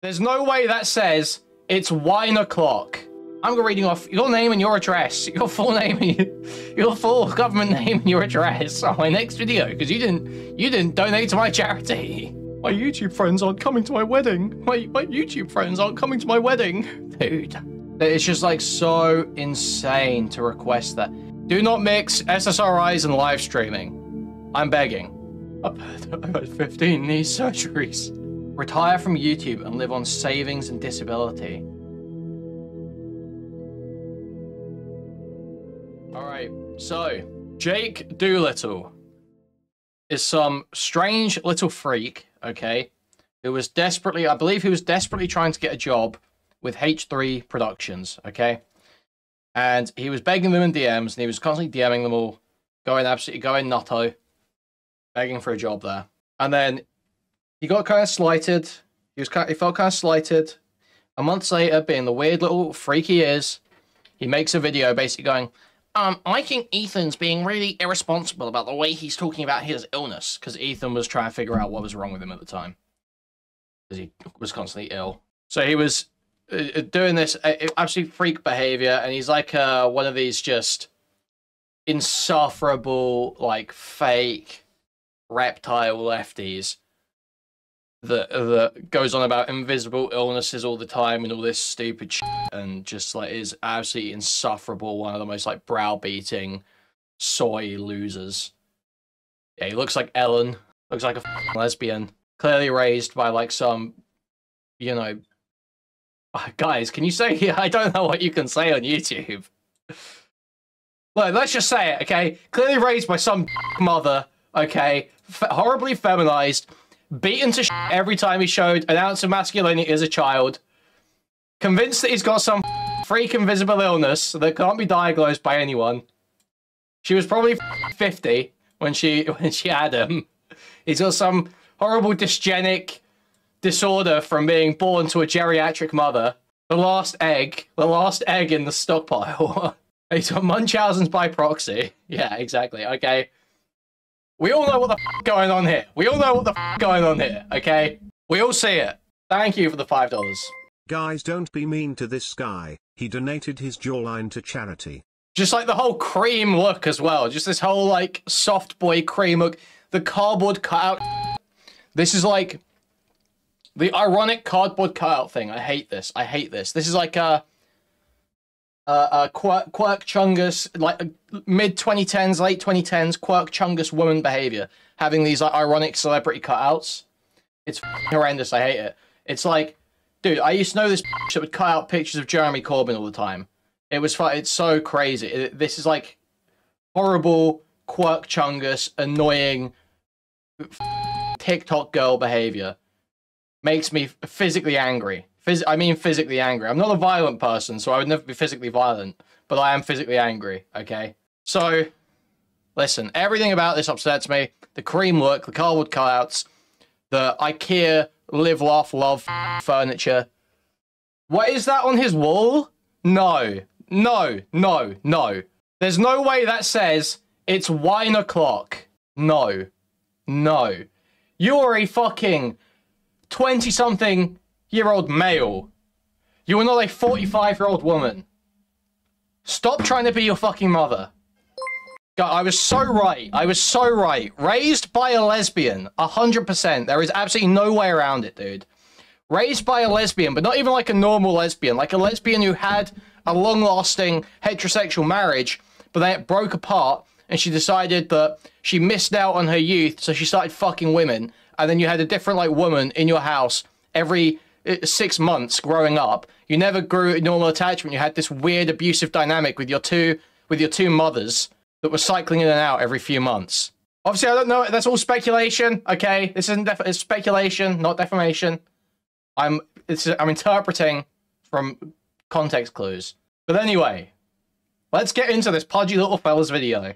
There's no way that says it's wine o'clock. I'm gonna reading off your name and your address, your full name, your full government name and your address on my next video because you didn't donate to my charity. My YouTube friends aren't coming to my wedding. My YouTube friends aren't coming to my wedding, dude. It's just like so insane to request that. Do not mix SSRIs and live streaming. I'm begging. I've had 15 knee surgeries. Retire from YouTube and live on savings and disability. Alright, so Jake Doolittle is some strange little freak, okay, who was desperately, I believe he was desperately trying to get a job with H3 Productions, okay? And he was begging them in DMs, and he was constantly DMing them all, going nutto, begging for a job there. And then he got kind of slighted. He felt kind of slighted. A month later, being the weird little freak he is, he makes a video basically going, I think Ethan's being really irresponsible about the way he's talking about his illness, because Ethan was trying to figure out what was wrong with him at the time, because he was constantly ill. So he was doing this absolute freak behavior, and he's like one of these just insufferable, like, fake reptile lefties that goes on about invisible illnesses all the time and all this stupid shit, and just like is absolutely insufferable. One of the most like browbeating soy losers. Yeah, he looks like Ellen. Looks like a lesbian. Clearly raised by like some, you know, guys. Can you say? I don't know what you can say on YouTube. Look, let's just say it, okay? Clearly raised by some mother, okay? Horribly feminized. Beaten to shit every time he showed an ounce of masculinity as a child. Convinced that he's got some freak invisible illness that can't be diagnosed by anyone. She was probably 50 when she had him. He's got some horrible dysgenic disorder from being born to a geriatric mother. The last egg in the stockpile. He's got Munchausen's by proxy. Yeah, exactly. Okay. We all know what the f going on here. We all know what the f going on here, okay? We all see it. Thank you for the $5. Guys, don't be mean to this guy. He donated his jawline to charity. Just like the whole cream look as well. Just this whole, like, soft boy cream look. The cardboard cutout. This is like the ironic cardboard cutout thing. I hate this. I hate this. This is like a Quirk Chungus, like mid-2010s, late 2010s, Quirk Chungus woman behavior. Having these like ironic celebrity cutouts. It's horrendous, I hate it. It's like, dude, I used to know this that would cut out pictures of Jeremy Corbyn all the time. It's so crazy. This is like horrible Quirk Chungus, annoying TikTok girl behavior. Makes me physically angry. I mean physically angry. I'm not a violent person, so I would never be physically violent, but I am physically angry, okay? So, listen, everything about this upsets me. The cream look, the cardboard cutouts, the IKEA live, laugh, love furniture. What is that on his wall? No. No, no, no. There's no way that says it's wine o'clock. No. No. You're a fucking 20-something year-old male. You are not a 45-year-old woman. Stop trying to be your fucking mother. God, I was so right. I was so right. Raised by a lesbian. 100%. There is absolutely no way around it, dude. Raised by a lesbian, but not even like a normal lesbian. Like a lesbian who had a long-lasting heterosexual marriage, but then it broke apart, and she decided that she missed out on her youth, so she started fucking women. And then you had a different, like, woman in your house every 6 months growing up. You never grew a normal attachment. You had this weird abusive dynamic with your two mothers that were cycling in and out every few months. Obviously, I don't know. That's all speculation. Okay, this isn't it's speculation, not defamation. I'm interpreting from context clues. But anyway, let's get into this podgy little fella's video.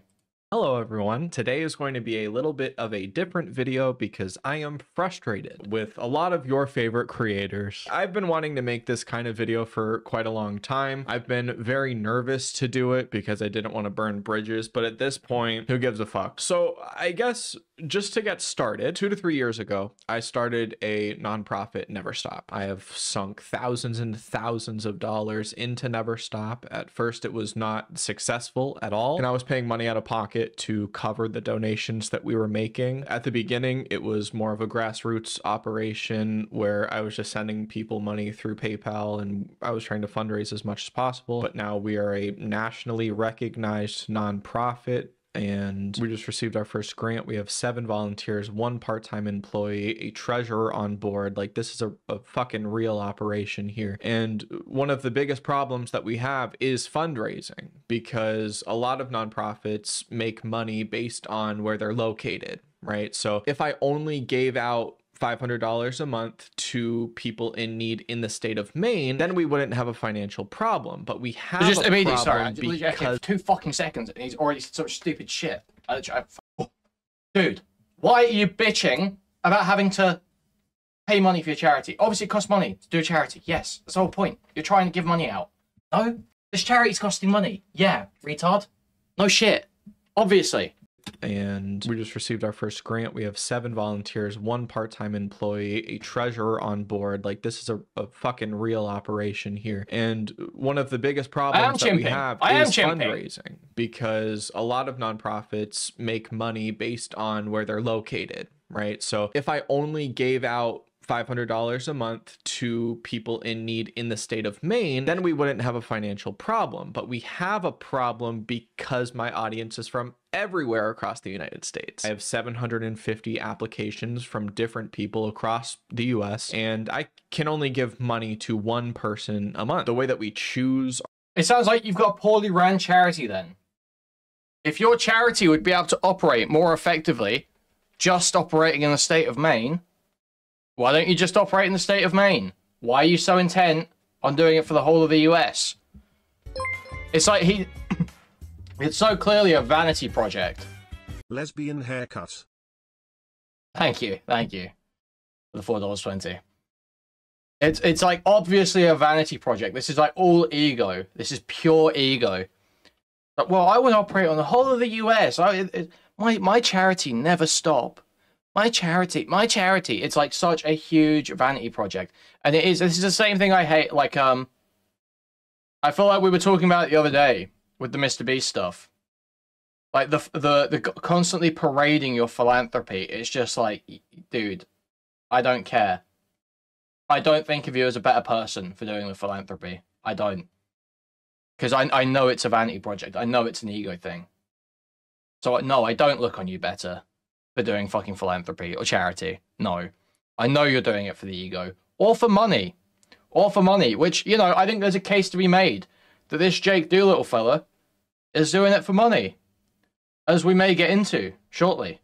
Hello everyone, today is going to be a little bit of a different video because I am frustrated with a lot of your favorite creators. I've been wanting to make this kind of video for quite a long time. I've been very nervous to do it because I didn't want to burn bridges, but at this point, who gives a fuck? So I guess just to get started, 2 to 3 years ago, I started a nonprofit, Never Stop. I have sunk thousands and thousands of dollars into Never Stop. At first, it was not successful at all, and I was paying money out of pocket to cover the donations that we were making. At the beginning, it was more of a grassroots operation where I was just sending people money through PayPal and I was trying to fundraise as much as possible. But now we are a nationally recognized nonprofit, and we just received our first grant. We have 7 volunteers, 1 part-time employee, a treasurer on board. Like, this is a fucking real operation here. And one of the biggest problems that we have is fundraising, because a lot of nonprofits make money based on where they're located, right? So if I only gave out $500 a month to people in need in the state of Maine, then we wouldn't have a financial problem. But we have just a immediately, problem sorry, because 2 fucking seconds and he's already said such stupid shit. Dude, why are you bitching about having to pay money for your charity? Obviously, it costs money to do a charity. Yes, that's the whole point. You're trying to give money out. No, this charity's costing money. Yeah, retard. No shit. Obviously. And we just received our first grant. We have 7 volunteers, 1 part-time employee, a treasurer on board. Like, this is a fucking real operation here. And one of the biggest problems that we have is fundraising, because a lot of nonprofits make money based on where they're located, right? So if I only gave out $500 a month to people in need in the state of Maine, then we wouldn't have a financial problem. But we have a problem because my audience is from everywhere across the United States. I have 750 applications from different people across the US, and I can only give money to 1 person a month. The way that we choose... It sounds like you've got a poorly ran charity then. If your charity would be able to operate more effectively, just operating in the state of Maine, why don't you just operate in the state of Maine? Why are you so intent on doing it for the whole of the US? It's like it's so clearly a vanity project. Lesbian haircut. Thank you for the $4.20. It's like obviously a vanity project. This is like all ego. This is pure ego. But, well, I would operate on the whole of the US. My charity Never Stop. My charity. It's like such a huge vanity project. And this is the same thing I hate. Like, I feel like we were talking about it the other day with the Mr. Beast stuff. Like, the constantly parading your philanthropy. It's just like, dude, I don't care. I don't think of you as a better person for doing the philanthropy. I don't. Because I know it's a vanity project. I know it's an ego thing. So, no, I don't look on you better for doing fucking philanthropy or charity. No. I know you're doing it for the ego. Or for money. Which, you know, I think there's a case to be made that this Jake Doolittle fella is doing it for money. As we may get into shortly.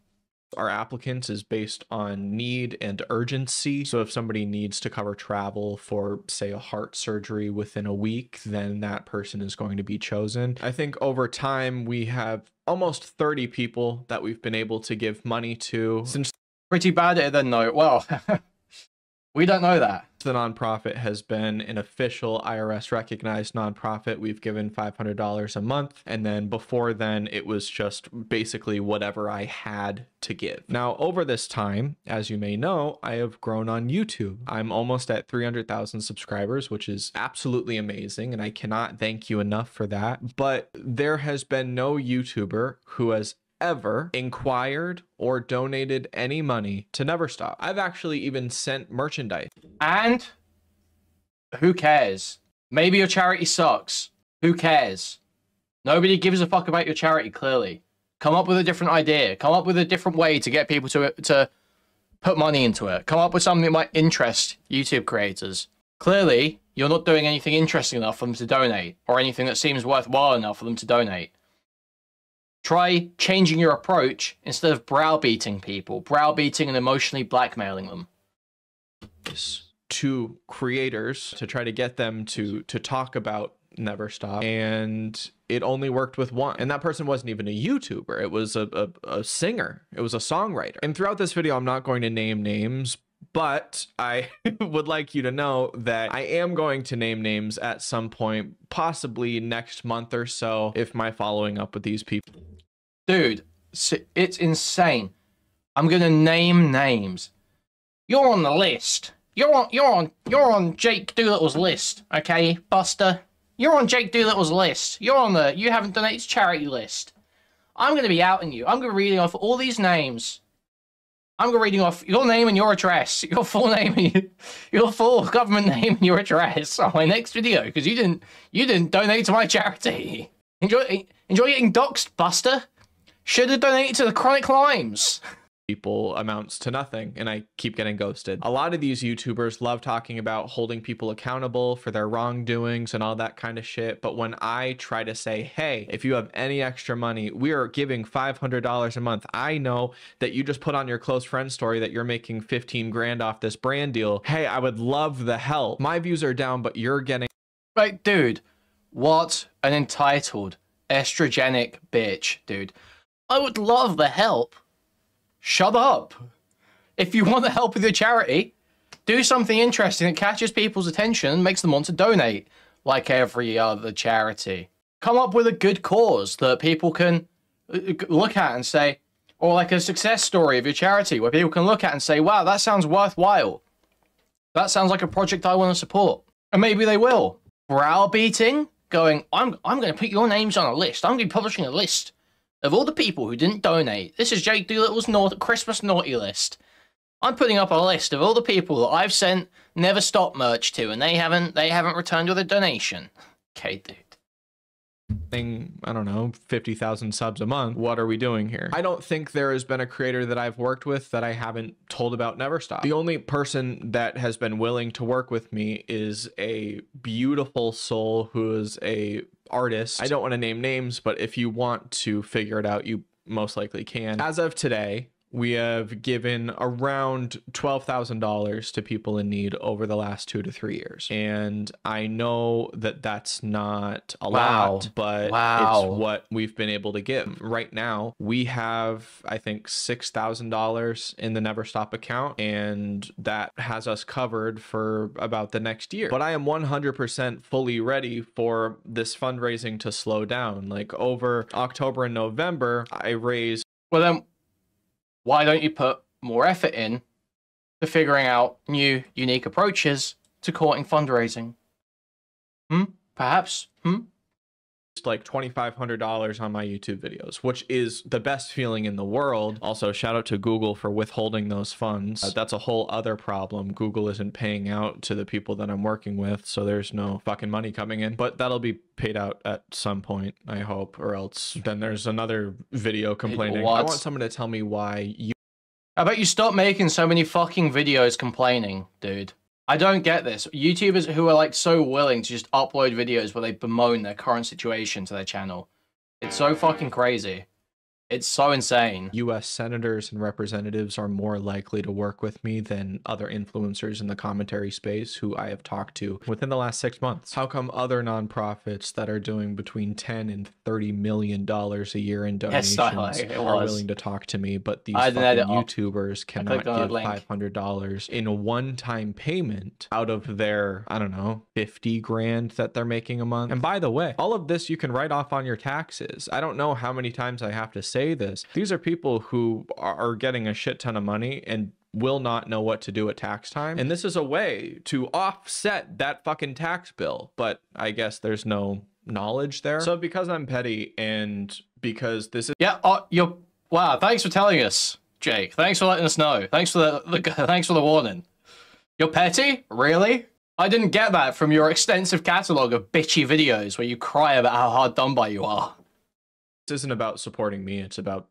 Our applicants is based on need and urgency. So if somebody needs to cover travel for, say, a heart surgery within a week, then that person is going to be chosen. I think over time we have almost 30 people that we've been able to give money to. Since pretty bad at it then, though. Well, we don't know that. The nonprofit has been an official IRS recognized nonprofit. We've given $500 a month. And then before then, it was just basically whatever I had to give. Now, over this time, as you may know, I have grown on YouTube. I'm almost at 300,000 subscribers, which is absolutely amazing. And I cannot thank you enough for that. But there has been no YouTuber who has ever inquired or donated any money to Never Stop. I've actually even sent merchandise. And who cares? Maybe your charity sucks. Who cares? Nobody gives a fuck about your charity, clearly. Come up with a different idea. Come up with a different way to get people to put money into it. Come up with something that might interest YouTube creators. Clearly, you're not doing anything interesting enough for them to donate, or anything that seems worthwhile enough for them to donate. Try changing your approach instead of browbeating people, browbeating and emotionally blackmailing them. To creators to try to get them to talk about Never Stop, and it only worked with one. And that person wasn't even a YouTuber. It was a singer. It was a songwriter. And throughout this video, I'm not going to name names, but I would like you to know that I am going to name names at some point, possibly next month or so, if my following up with these people. Dude, it's insane. I'm gonna name names. You're on the list. You're on Jake Doolittle's list, okay, Buster? You're on Jake Doolittle's list. You haven't donated to charity list. I'm gonna be outing you. I'm gonna be reading off all these names. I'm gonna reading off your name and your address, your full name, and your full government name and your address on my next video because you didn't donate to my charity. Enjoy getting doxxed, Buster. Should have donated to the Chronic Limes. People amounts to nothing, and I keep getting ghosted. A lot of these YouTubers love talking about holding people accountable for their wrongdoings and all that kind of shit, but when I try to say, hey, if you have any extra money, we are giving $500 a month. I know that you just put on your close friend story that you're making 15 grand off this brand deal. Hey, I would love the help. My views are down, but you're getting... Like, dude, what an entitled, estrogenic bitch, dude. I would love the help. Shut up. If you want to help with your charity, do something interesting that catches people's attention and makes them want to donate, like every other charity. Come up with a good cause that people can look at and say, or like a success story of your charity where people can look at and say, wow, that sounds worthwhile. That sounds like a project I want to support. And maybe they will. Browbeating, going, I'm going to put your names on a list. I'm going to be publishing a list of all the people who didn't donate. This is Jake Doolittle's Christmas naughty list. I'm putting up a list of all the people that I've sent Never Stop merch to, and they haven't returned with a donation. Okay, dude. I don't know, 50,000 subs a month. What are we doing here? I don't think there has been a creator that I've worked with that I haven't told about Never Stop. The only person that has been willing to work with me is a beautiful soul who is a artist. I don't want to name names, but if you want to figure it out, you most likely can. As of today, we have given around $12,000 to people in need over the last 2 to 3 years. And I know that that's not a lot, but it's what we've been able to give. Right now, we have, I think, $6,000 in the Never Stop account, and that has us covered for about the next year. But I am 100% fully ready for this fundraising to slow down. Like over October and November, I raised... Well, then, why don't you put more effort in to figuring out new, unique approaches to courting fundraising? Perhaps? Like $2,500 on my YouTube videos, which is the best feeling in the world. Also, shout out to Google for withholding those funds. That's a whole other problem. Google isn't paying out to the people that I'm working with, so there's no fucking money coming in. But that'll be paid out at some point, I hope, or else then there's another video complaining. I want someone to tell me why you... I bet you stop making so many fucking videos complaining, dude. I don't get this. YouTubers who are like so willing to just upload videos where they bemoan their current situation to their channel. It's so fucking crazy. It's so insane. US senators and representatives are more likely to work with me than other influencers in the commentary space who I have talked to within the last 6 months. How come other nonprofits that are doing between $10 and $30 million a year in donations are willing to talk to me, but these fucking YouTubers cannot give $500 in a one-time payment out of their, I don't know, 50 grand that they're making a month? And by the way, all of this you can write off on your taxes. I don't know how many times I have to say this. These are people who are getting a shit ton of money and will not know what to do at tax time. And this is a way to offset that fucking tax bill. But I guess there's no knowledge there. So because I'm petty and because this is... Yeah, wow, thanks for telling us, Jake. Thanks for letting us know. Thanks for the warning. You're petty? Really? I didn't get that from your extensive catalog of bitchy videos where you cry about how hard done by you are. This isn't about supporting me, it's about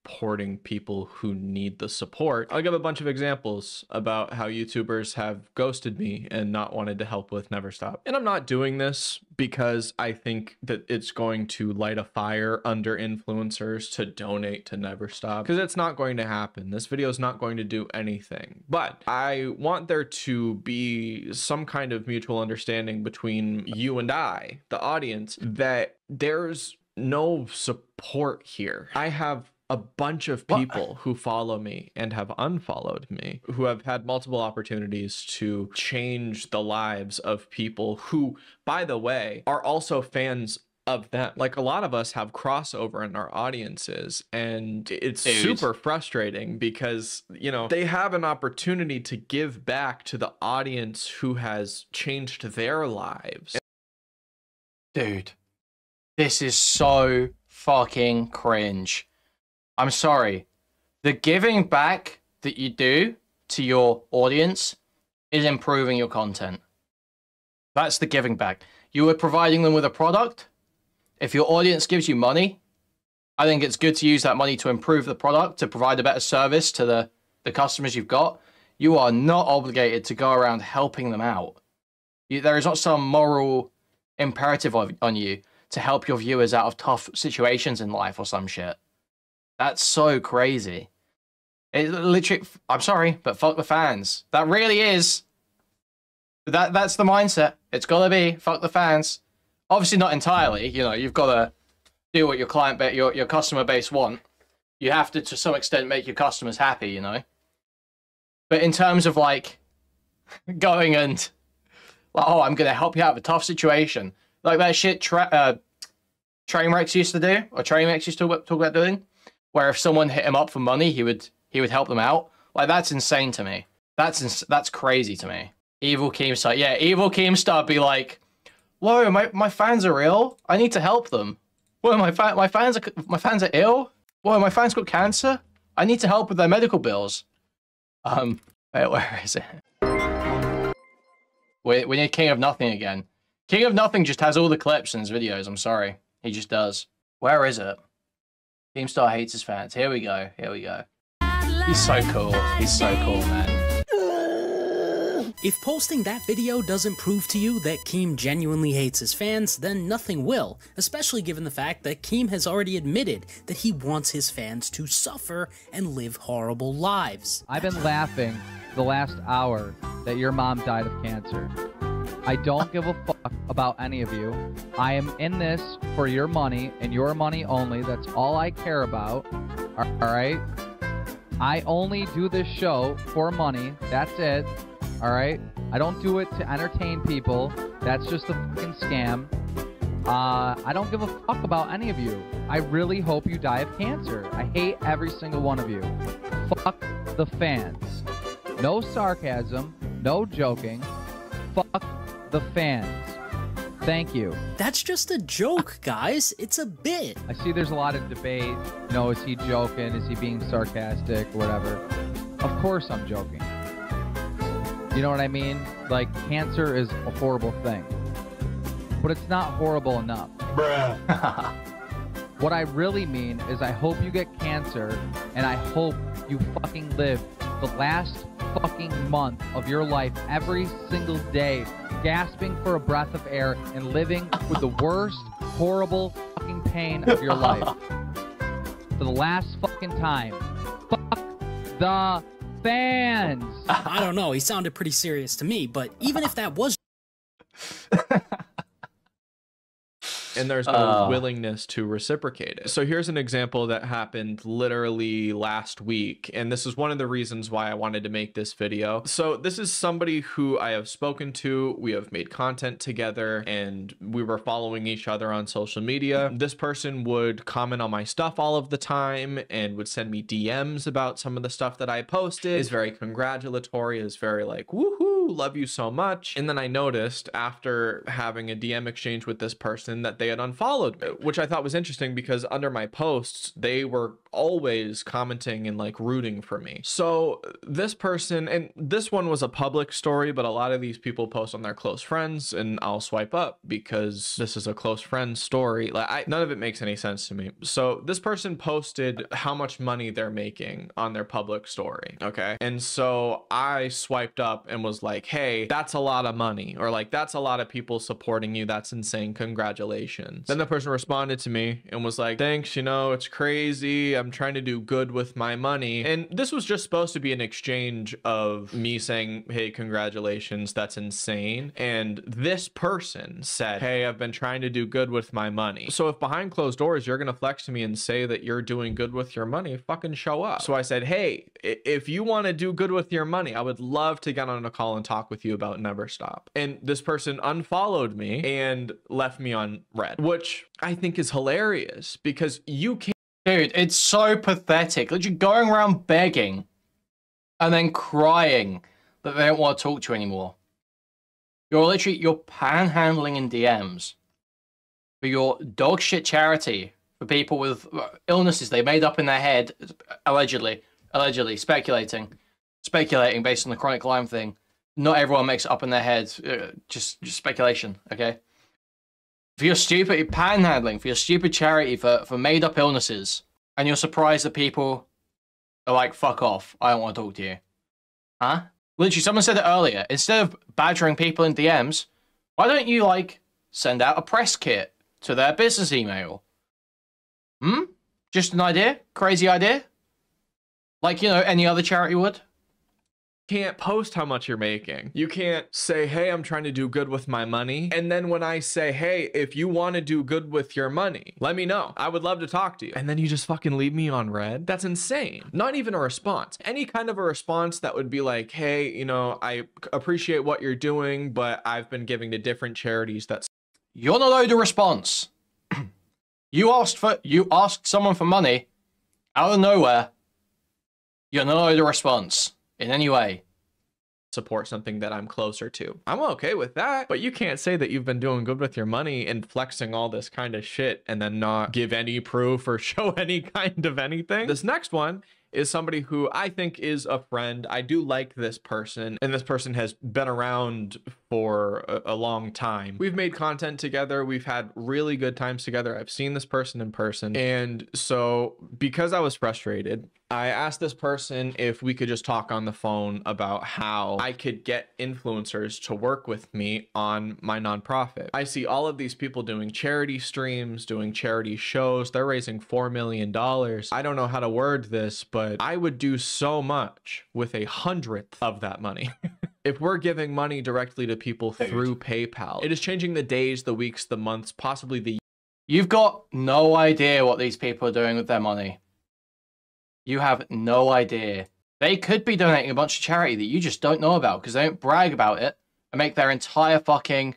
supporting people who need the support. I'll give a bunch of examples about how YouTubers have ghosted me and not wanted to help with Never Stop. And I'm not doing this because I think that it's going to light a fire under influencers to donate to Never Stop, because it's not going to happen. This video is not going to do anything. But I want there to be some kind of mutual understanding between you and I, the audience, that there's no support here. I have a bunch of people who follow me and have unfollowed me, who have had multiple opportunities to change the lives of people who, by the way, are also fans of them. Like, a lot of us have crossover in our audiences, and it's super frustrating because, you know, they have an opportunity to give back to the audience who has changed their lives. Dude, this is so fucking cringe. I'm sorry. The giving back that you do to your audience is improving your content. That's the giving back. You are providing them with a product. If your audience gives you money, I think it's good to use that money to improve the product, to provide a better service to the customers you've got. You are not obligated to go around helping them out. There is not some moral imperative on you to help your viewers out of tough situations in life or some shit. That's so crazy. It literally, I'm sorry, but fuck the fans. That really is. That's the mindset. It's gotta be fuck the fans. Obviously not entirely. You know, you've got to do what your your customer base want. You have to some extent, make your customers happy. You know. But in terms of like going and like, oh, I'm gonna help you out of a tough situation, like that shit Trainwrecks used to do, or Trainwrecks used to talk about doing, where if someone hit him up for money, he would help them out. Like, that's insane to me. That's crazy to me. Evil Keemstar, yeah, Evil Keemstar be like, whoa, my fans are ill. I need to help them. Whoa, my fans are ill. Whoa, my fans got cancer. I need to help with their medical bills. Where is it? We need King of Nothing again. King of Nothing just has all the clips in his videos. I'm sorry, he just does. Where is it? Keemstar hates his fans. Here we go. Here we go. He's so cool. He's so cool, man. If posting that video doesn't prove to you that Keem genuinely hates his fans, then nothing will, especially given the fact that Keem has already admitted that he wants his fans to suffer and live horrible lives. I've been laughing the last hour that your mom died of cancer. I don't give a fuck about any of you. I am in this for your money and your money only. That's all I care about. Alright? I only do this show for money. That's it. Alright? I don't do it to entertain people. That's just a fucking scam. I don't give a fuck about any of you. I really hope you die of cancer. I hate every single one of you. Fuck the fans. No sarcasm. No joking. Fuck the fans. Thank you. That's just a joke, guys. It's a bit. I see there's a lot of debate. You know, is he joking? Is he being sarcastic? Whatever. Of course I'm joking. You know what I mean? Like, cancer is a horrible thing. But it's not horrible enough. Bruh. What I really mean is I hope you get cancer, and I hope you fucking live the last fucking month of your life every single day gasping for a breath of air and living with the worst horrible fucking pain of your life for the last fucking time. Fuck the fans. I don't know, he sounded pretty serious to me, but even if that was and there's no willingness to reciprocate it. So here's an example that happened literally last week, and this is one of the reasons why I wanted to make this video. So this is somebody who I have spoken to, we have made content together, and we were following each other on social media. This person would comment on my stuff all of the time and would send me DMs about some of the stuff that I posted. Is very congratulatory, is very like, woohoo, love you so much. And then I noticed after having a DM exchange with this person that they had unfollowed me, which I thought was interesting because under my posts, they were always commenting and like rooting for me. So this person, and this one was a public story, but a lot of these people post on their close friends, and I'll swipe up because this is a close friend story. Like none of it makes any sense to me. So this person posted how much money they're making on their public story. Okay. And so I swiped up and was like, hey, that's a lot of money, or like, that's a lot of people supporting you. That's insane. Congratulations. Then the person responded to me and was like, thanks, you know, it's crazy. I'm trying to do good with my money. And this was just supposed to be an exchange of me saying, hey, congratulations, that's insane. And this person said, hey, I've been trying to do good with my money. So if behind closed doors, you're going to flex to me and say that you're doing good with your money, fucking show up. So I said, hey, if you want to do good with your money, I would love to get on a call and talk with you about Never Stop. And this person unfollowed me and left me on red, which I think is hilarious because you can't. Dude, it's so pathetic. Literally going around begging and then crying that they don't want to talk to you anymore. You're panhandling in DMs for your dog shit charity for people with illnesses they made up in their head, allegedly, speculating based on the chronic Lyme thing. Not everyone makes it up in their heads, just speculation, okay? For your stupid panhandling, for your stupid charity for made up illnesses, and you're surprised that people are like, fuck off, I don't want to talk to you. Huh? Literally, someone said it earlier, instead of badgering people in DMs, why don't you, like, send out a press kit to their business email? Just an idea? Crazy idea? Like, you know, any other charity would? Can't post how much you're making. You can't say, hey, I'm trying to do good with my money. And then when I say, hey, if you want to do good with your money, let me know. I would love to talk to you. And then you just fucking leave me on red. That's insane. Not even a response. Any kind of a response that would be like, hey, you know, I appreciate what you're doing, but I've been giving to different charities. That's you're not owed a response. You asked someone for money out of nowhere. You're not owed a response in any way. Support something that I'm closer to. I'm okay with that, but you can't say that you've been doing good with your money and flexing all this kind of shit and then not give any proof or show any kind of anything. This next one is somebody who I think is a friend. I do like this person, and this person has been around for a long time. We've made content together. We've had really good times together. I've seen this person in person. And so because I was frustrated, I asked this person if we could just talk on the phone about how I could get influencers to work with me on my nonprofit. I see all of these people doing charity streams, doing charity shows. They're raising $4 million. I don't know how to word this, but I would do so much with 1/100th of that money. If we're giving money directly to people through PayPal, it is changing the days, the weeks, the months, possibly the... You've got no idea what these people are doing with their money. You have no idea. They could be donating a bunch of charity that you just don't know about because they don't brag about it and make their entire fucking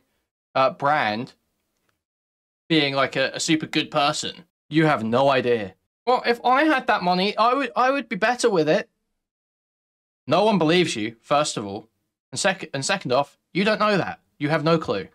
brand being like a super good person. You have no idea. Well, if I had that money, I would be better with it. No one believes you, first of all. And second off, you don't know that. You have no clue.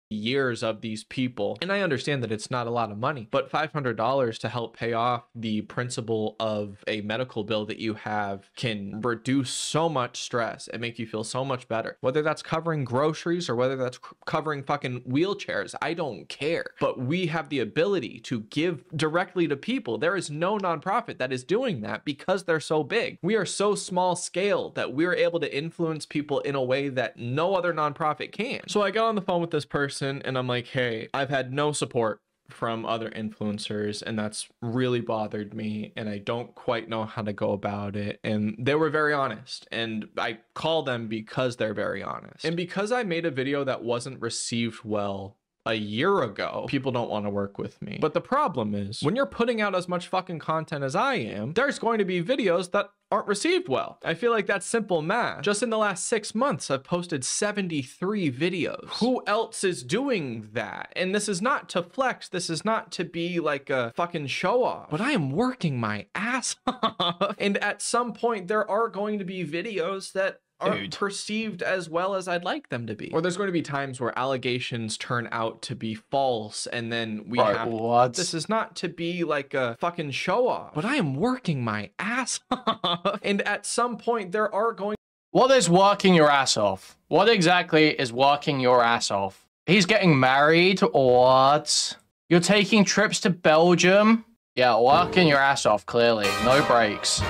Years of these people, and I understand that it's not a lot of money, but $500 to help pay off the principal of a medical bill that you have can reduce so much stress and make you feel so much better. Whether that's covering groceries or whether that's covering fucking wheelchairs, I don't care. But we have the ability to give directly to people. There is no nonprofit that is doing that because they're so big. We are so small scale that we're able to influence people in a way that no other nonprofit can. So I got on the phone with this person and I'm like, hey, I've had no support from other influencers and that's really bothered me and I don't quite know how to go about it. And they were very honest, and I call them because they're very honest. And because I made a video that wasn't received well a year ago, people don't want to work with me. But the problem is, when you're putting out as much fucking content as I am, there's going to be videos that aren't received well. I feel like that's simple math. Just in the last 6 months, I've posted 73 videos. Who else is doing that? And this is not to flex. This is not to be like a fucking show off, but I am working my ass off. And at some point, there are going to be videos that aren't perceived as well as I'd like them to be. Or there's going to be times where allegations turn out to be false, and then we have what? This is not to be like a fucking show off, but I am working my ass off. And at some point there are going. What is working your ass off? What exactly is working your ass off? He's getting married? What? You're taking trips to Belgium? Yeah, working your ass off, clearly. No breaks.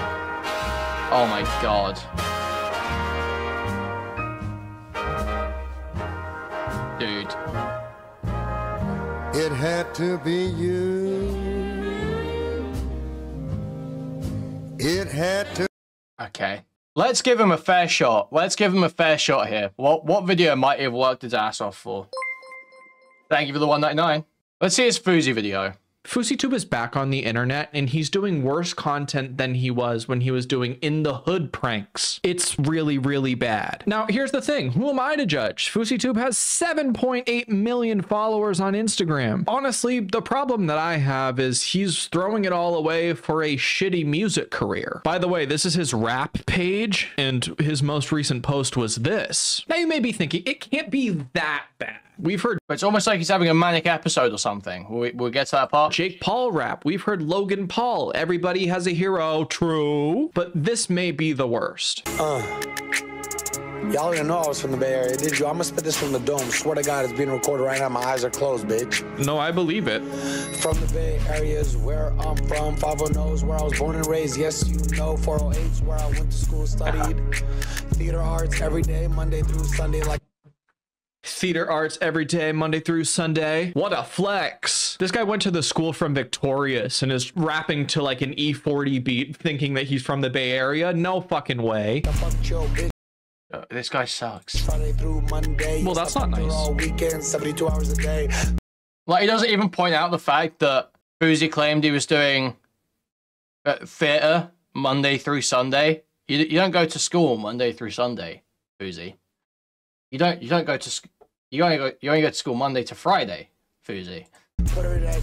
Oh my god. Dude. It had to be you. It had to. Okay. Let's give him a fair shot. Let's give him a fair shot here. What video might he have worked his ass off for? Thank you for the 199. Let's see his Fuzi video. FusiTube is back on the internet, and he's doing worse content than he was when he was doing In the Hood pranks. It's really, really bad. Now, here's the thing. Who am I to judge? FusiTube has 7.8 million followers on Instagram. Honestly, the problem that I have is he's throwing it all away for a shitty music career. By the way, this is his rap page, and his most recent post was this. Now, you may be thinking, it can't be that bad. We've heard. It's almost like he's having a manic episode or something. We'll get to that part. Jake Paul rap. We've heard Logan Paul. Everybody has a hero. True. But this may be the worst. Y'all didn't know I was from the Bay Area, did you? I'm gonna spit this from the dome. Swear to God, it's being recorded right now. My eyes are closed, bitch. No, I believe it. From the Bay Area is where I'm from. 509 is where I was born and raised. Yes, you know. 408 is where I went to school, studied theater arts every day, Monday through Sunday. Like. Theater arts every day, Monday through Sunday. What a flex. This guy went to the school from Victorious and is rapping to like an E40 beat thinking that he's from the Bay Area. No fucking way. This guy sucks. Friday through Monday. Well, that's not nice. All weekend, 72 hours a day. Like, he doesn't even point out the fact that Fuzi claimed he was doing theater Monday through Sunday. You don't go to school Monday through Sunday, Fuzi. You don't go to you only go to school Monday to Friday, Fuzi.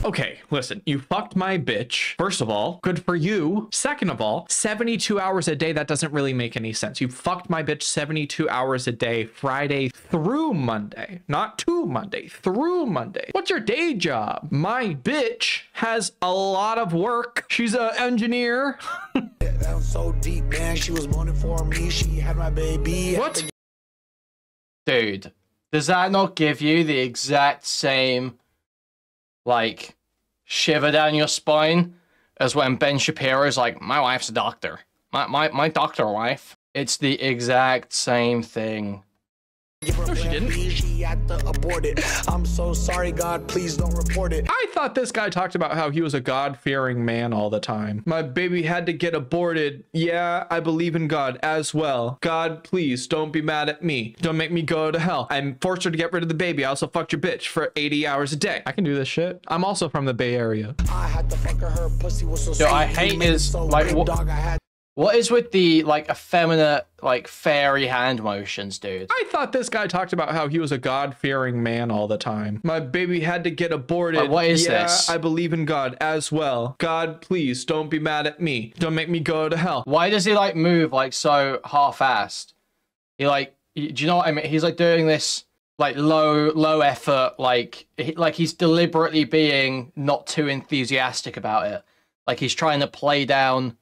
Okay, listen, you fucked my bitch. First of all, good for you. Second of all, 72 hours a day, that doesn't really make any sense. You fucked my bitch 72 hours a day, Friday through Monday. Not to Monday, through Monday. What's your day job? My bitch has a lot of work. She's an engineer. That was so deep, man. She was moaning for me. She had my baby. What? Dude, does that not give you the exact same, like, shiver down your spine as when Ben Shapiro's like, my wife's a doctor. My doctor wife. It's the exact same thing. No, she didn't. She had to abort it. I'm so sorry, God, please don't report it. I thought this guy talked about how he was a God-fearing man all the time. My baby had to get aborted. Yeah, I believe in God as well. God, please don't be mad at me. Don't make me go to hell. I forced her to get rid of the baby. I also fucked your bitch for 80 hours a day. I can do this shit. I'm also from the Bay Area. I had to fuck her pussy was so Yo, I hate his, like, what is with the, like, effeminate, like, fairy hand motions, dude? I thought this guy talked about how he was a God-fearing man all the time. My baby had to get aborted. Like, what is this? I believe in God as well. God, please don't be mad at me. Don't make me go to hell. Why does he, like, move, like, so half-assed? He, like, do you know what I mean? He's, like, doing this, like, low effort, like he's deliberately being not too enthusiastic about it. Like, he's trying to play down...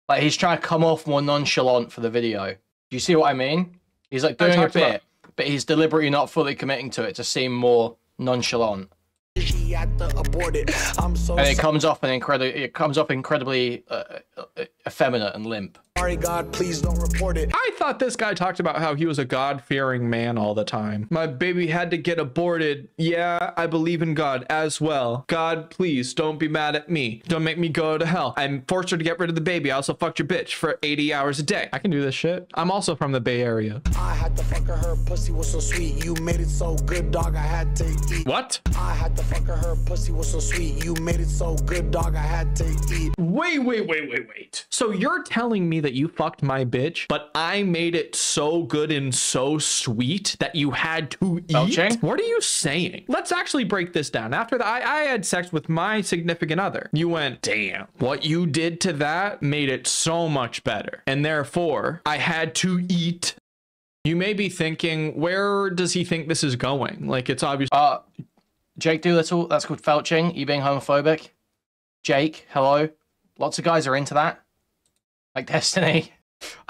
Like, he's trying to come off more nonchalant for the video. Do you see what I mean? He's, like, doing a bit, but he's deliberately not fully committing to it to seem more nonchalant. She had to abort it. I'm so and it comes off incredibly effeminate and limp. sorry, God, please don't report it. I thought this guy talked about how he was a God-fearing man all the time. My baby had to get aborted. Yeah, I believe in God as well. God, please don't be mad at me. Don't make me go to hell. I forced her to get rid of the baby. I also fucked your bitch for 80 hours a day. I can do this shit. I'm also from the Bay Area. I had to fuck her pussy was so sweet. You made it so good, dog. I had to eat. What? I had to fuck her her pussy was so sweet. You made it so good, dog, I had to eat. Wait. So you're telling me that you fucked my bitch, but I made it so good and so sweet that you had to eat? Belching? What are you saying? Let's actually break this down. After that, I had sex with my significant other. You went, damn, what you did to that made it so much better. And therefore, I had to eat. You may be thinking, where does he think this is going? Like, it's obvious. Jake Doolittle, that's called felching. You being homophobic? Jake, hello. Lots of guys are into that. Like Destiny.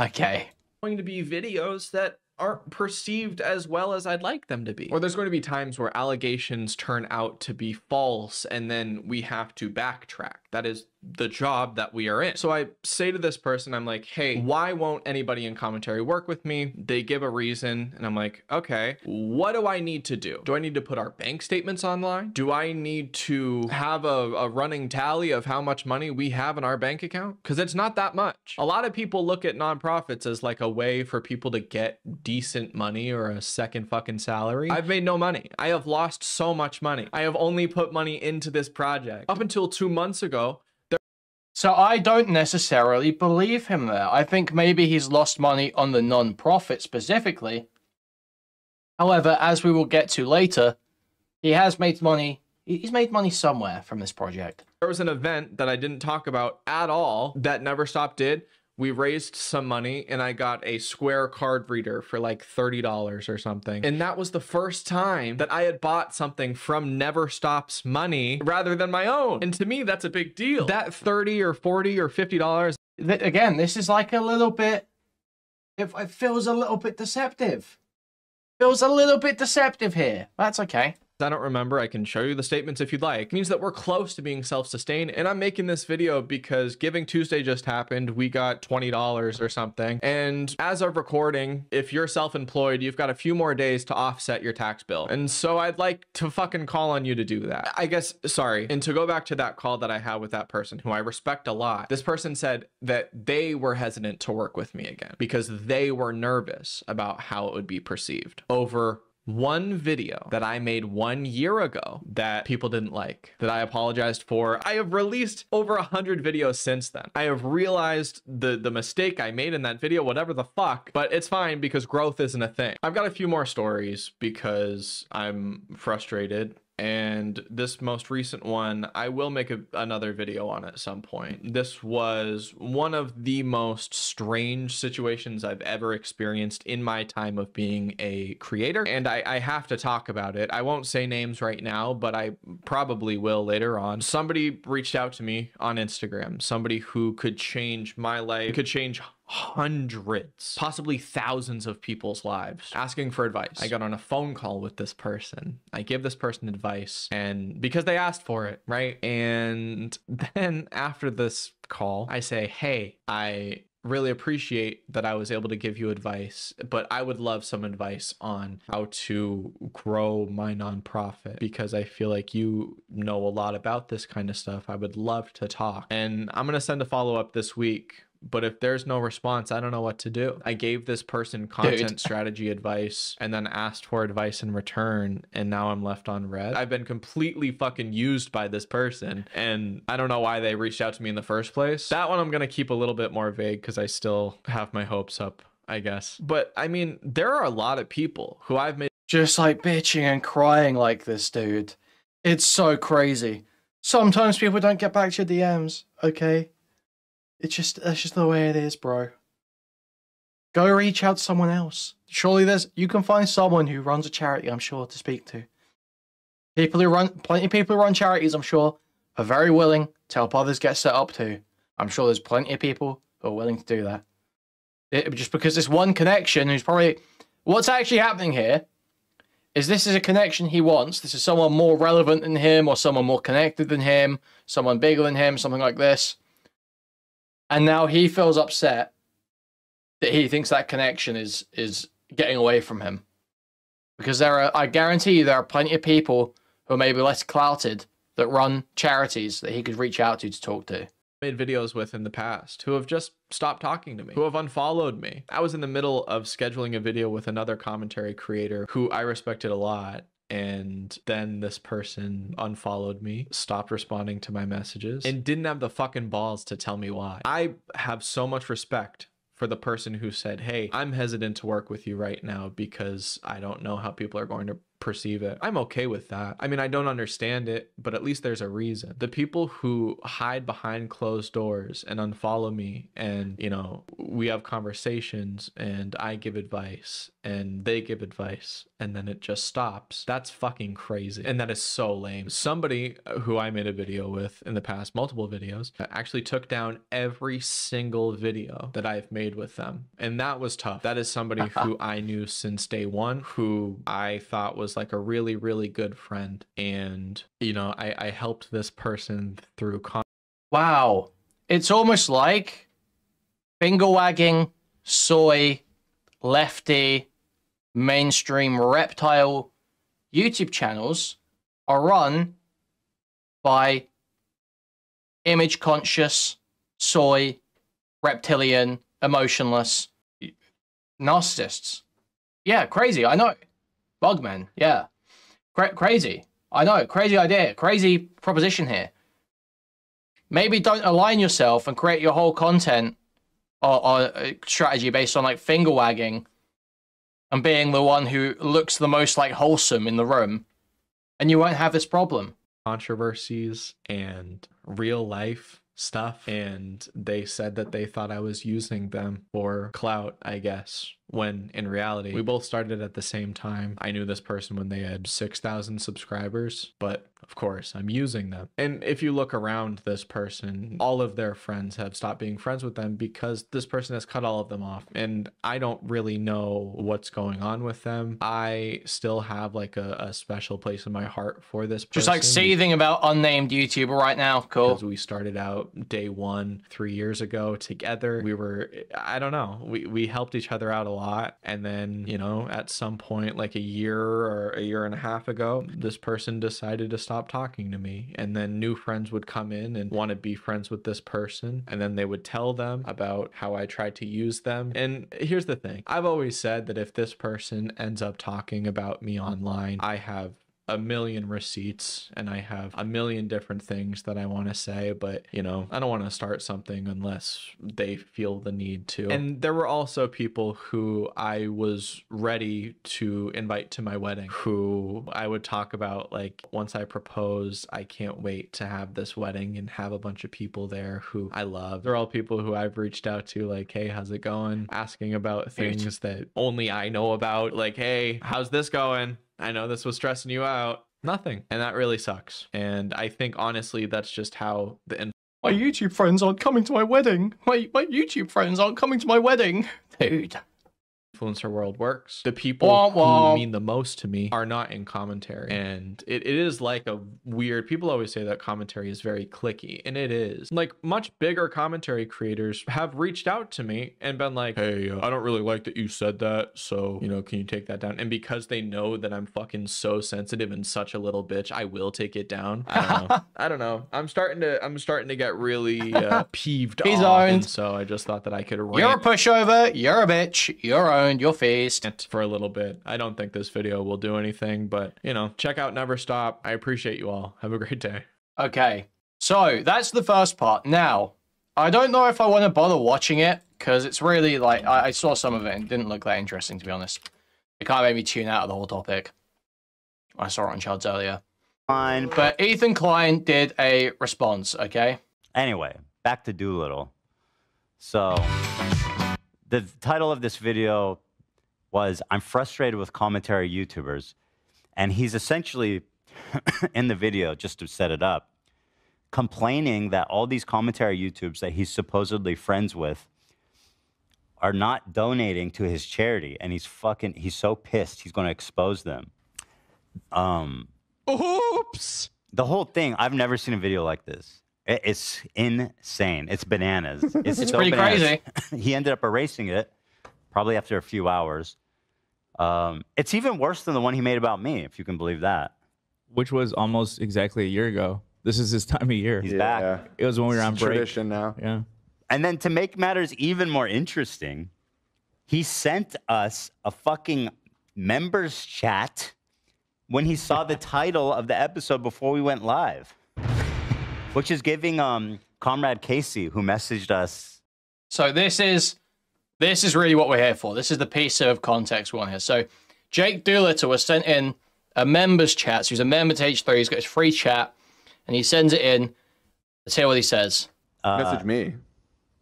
Okay. Going to be videos that aren't perceived as well as I'd like them to be. Or there's going to be times where allegations turn out to be false and then we have to backtrack. That is the job that we are in. So I say to this person, I'm like, hey, why won't anybody in commentary work with me? They give a reason and I'm like, okay, what do I need to do? Do I need to put our bank statements online? Do I need to have a running tally of how much money we have in our bank account? Because it's not that much. A lot of people look at nonprofits as like a way for people to get decent money or a second fucking salary. I've made no money. I have lost so much money. I have only put money into this project. Up until 2 months ago, so I don't necessarily believe him there. I think maybe he's lost money on the non-profit specifically. However, as we will get to later, he has made money. He's made money somewhere from this project. there was an event that I didn't talk about at all that Never Stop did. We raised some money and I got a Square card reader for like $30 or something. And that was the first time that I had bought something from Never Stop's money rather than my own. And to me, that's a big deal. That $30 or $40 or $50. Again, this is like a little bit, it feels a little bit deceptive. Feels a little bit deceptive here. That's okay. I don't remember. I can show you the statements if you'd like. It means that we're close to being self-sustained. And I'm making this video because Giving Tuesday just happened. We got $20 or something. And as of recording, if you're self-employed, you've got a few more days to offset your tax bill. And so I'd like to fucking call on you to do that. I guess, sorry. And to go back to that call that I had with that person who I respect a lot, this person said that they were hesitant to work with me again because they were nervous about how it would be perceived over one video that I made 1 year ago that people didn't like, that I apologized for. I have released over 100 videos since then. I have realized the mistake I made in that video, whatever the fuck, but it's fine because growth isn't a thing. I've got a few more stories because I'm frustrated. And this most recent one, I will make another video on at some point. This was one of the most strange situations I've ever experienced in my time of being a creator. And I have to talk about it. I won't say names right now, but I probably will later on. Somebody reached out to me on Instagram, somebody who could change my life, could change hundreds, possibly thousands of people's lives, asking for advice. I got on a phone call with this person. I give this person advice, and because they asked for it, right? And then after this call, I say, hey, I really appreciate that I was able to give you advice, but I would love some advice on how to grow my nonprofit because I feel like you know a lot about this kind of stuff. I would love to talk. And I'm going to send a follow-up this week. But if there's no response, I don't know what to do. I gave this person content strategy advice and then asked for advice in return. And now I'm left on red. I've been completely fucking used by this person. And I don't know why they reached out to me in the first place. That one I'm going to keep a little bit more vague because I still have my hopes up, I guess. But I mean, there are a lot of people who I've made just like bitching and crying like this, dude. It's so crazy. Sometimes people don't get back to your DMs, okay? That's just the way it is, bro. Go reach out to someone else. Surely you can find someone who runs a charity, I'm sure, to speak to. Plenty of people who run charities, I'm sure, are very willing to help others get set up too. I'm sure there's plenty of people who are willing to do that. Just because this one connection who's probably... What's actually happening here is this is a connection he wants. This is someone more relevant than him or someone more connected than him, someone bigger than him, something like this. And now he feels upset that he thinks that connection is getting away from him. Because I guarantee you there are plenty of people who are maybe less clouted that run charities that he could reach out to talk to. Made videos with in the past who have just stopped talking to me, who have unfollowed me. I was in the middle of scheduling a video with another commentary creator who I respected a lot. And then this person unfollowed me, stopped responding to my messages, and didn't have the fucking balls to tell me why. I have so much respect for the person who said, hey, I'm hesitant to work with you right now because I don't know how people are going to perceive it. I'm okay with that. I mean, I don't understand it, but at least there's a reason. The people who hide behind closed doors and unfollow me, and, you know, we have conversations and I give advice and they give advice and then it just stops. That's fucking crazy. And that is so lame. Somebody who I made a video with in the past, multiple videos, actually took down every single video that I've made with them. And that was tough. That is somebody who I knew since day one, who I thought was like a really, really good friend. And, you know, I helped this person through. Wow. It's almost like finger wagging, soy, lefty, mainstream reptile YouTube channels are run by image conscious, soy, reptilian, emotionless narcissists. Yeah, crazy. I know. Bugman. Yeah. Crazy. I know. Crazy idea. Crazy proposition here. Maybe don't align yourself and create your whole content or strategy based on like finger wagging and being the one who looks the most like wholesome in the room, and you won't have this problem. Controversies and real life stuff, and they said that they thought I was using them for clout, I guess, when in reality we both started at the same time. I knew this person when they had 6,000 subscribers, but of course I'm using them. And if you look around this person, all of their friends have stopped being friends with them because this person has cut all of them off, and I don't really know what's going on with them. I still have like a special place in my heart for this person. Just like seething about unnamed YouTuber right now. Cool. Because we started out day one 3 years ago together. We were, I don't know, we helped each other out a lot. And then, you know, at some point, like a year or a year and a half ago, this person decided to stop talking to me. And then new friends would come in and want to be friends with this person. And then they would tell them about how I tried to use them. And here's the thing. I've always said that if this person ends up talking about me online, I have a million receipts and I have a million different things that I want to say, but you know, I don't want to start something unless they feel the need to. And there were also people who I was ready to invite to my wedding, who I would talk about, like, once I propose, I can't wait to have this wedding and have a bunch of people there who I love. They're all people who I've reached out to, like, hey, how's it going? Asking about things that only I know about, like, hey, how's this going? I know this was stressing you out. Nothing. And that really sucks. And I think, honestly, that's just how my YouTube friends aren't coming to my wedding. My YouTube friends aren't coming to my wedding. Dude. influencer world works. The people who mean the most to me are not in commentary. And it is like a weird, people always say that commentary is very clicky, and it is. Like, much bigger commentary creators have reached out to me and been like, hey, I don't really like that you said that, so, you know, can you take that down? And because they know that I'm fucking so sensitive and such a little bitch, I will take it down. I don't know. I don't know. I'm starting to get really peeved He's off, owned. and so I just thought that I could rant. You're a pushover. You're a bitch. You're owned. You're faced. For a little bit. I don't think this video will do anything, but, you know, check out Never Stop. I appreciate you all. Have a great day. Okay, so that's the first part. Now, I don't know if I want to bother watching it, because it's really, like, I saw some of it and it didn't look that interesting, to be honest. It kind of made me tune out of the whole topic. I saw it on Chuds earlier. Fine. But Ethan Klein did a response, okay? Anyway, back to Doolittle. So, the title of this video was, I'm frustrated with commentary YouTubers. And he's essentially, in the video, just to set it up, complaining that all these commentary YouTubers that he's supposedly friends with are not donating to his charity. And he's so pissed, he's going to expose them. Oops! The whole thing, I've never seen a video like this. It's insane. It's bananas. It's so pretty bananas. crazy. He ended up erasing it, probably after a few hours. It's even worse than the one he made about me, if you can believe that. Which was almost exactly a year ago. This is his time of year. He's back. It was when we were on break. Tradition now. Yeah. And then to make matters even more interesting, he sent us a fucking members chat when he saw the title of the episode before we went live, which is giving Comrade Casey, who messaged us. So this is really what we're here for. This is the piece of context we want here. So Jake Doolittle was sent in a members chat. So he's a member to H3. He's got his free chat, and he sends it in. Let's hear what he says. Message me.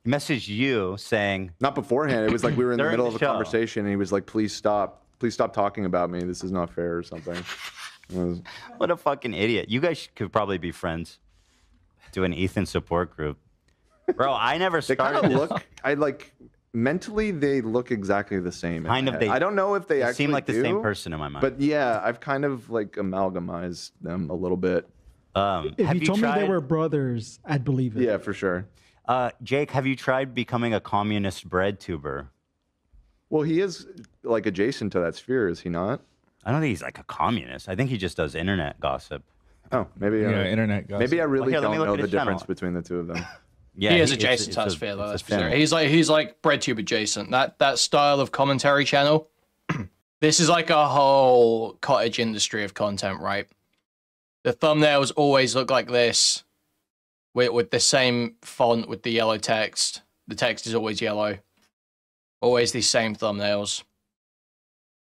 He messaged you saying... Not beforehand. It was like we were in the middle of a show. conversation, and he was like, please stop talking about me. This is not fair or something. What a fucking idiot. You guys could probably be friends. Do an Ethan support group. Bro, I never started this. Mentally, they look exactly the same. Kind of. I don't know if they actually seem like the same person in my mind. But yeah, I've kind of like amalgamized them a little bit. If you told me they were brothers, I'd believe it. Yeah, for sure. Jake, have you tried becoming a communist bread tuber? Well, he is like adjacent to that sphere, is he not? I don't think he's like a communist. I think he just does internet gossip. Oh, maybe. Internet gossip. Maybe I really Well, here, don't know the difference channel. between the two of them. Yeah, he is adjacent to that sphere, though. That's for sure. family. He's like BreadTube adjacent. That style of commentary channel. This is like a whole cottage industry of content, right? The thumbnails always look like this, with the same font with the yellow text. The text is always yellow. Always these same thumbnails.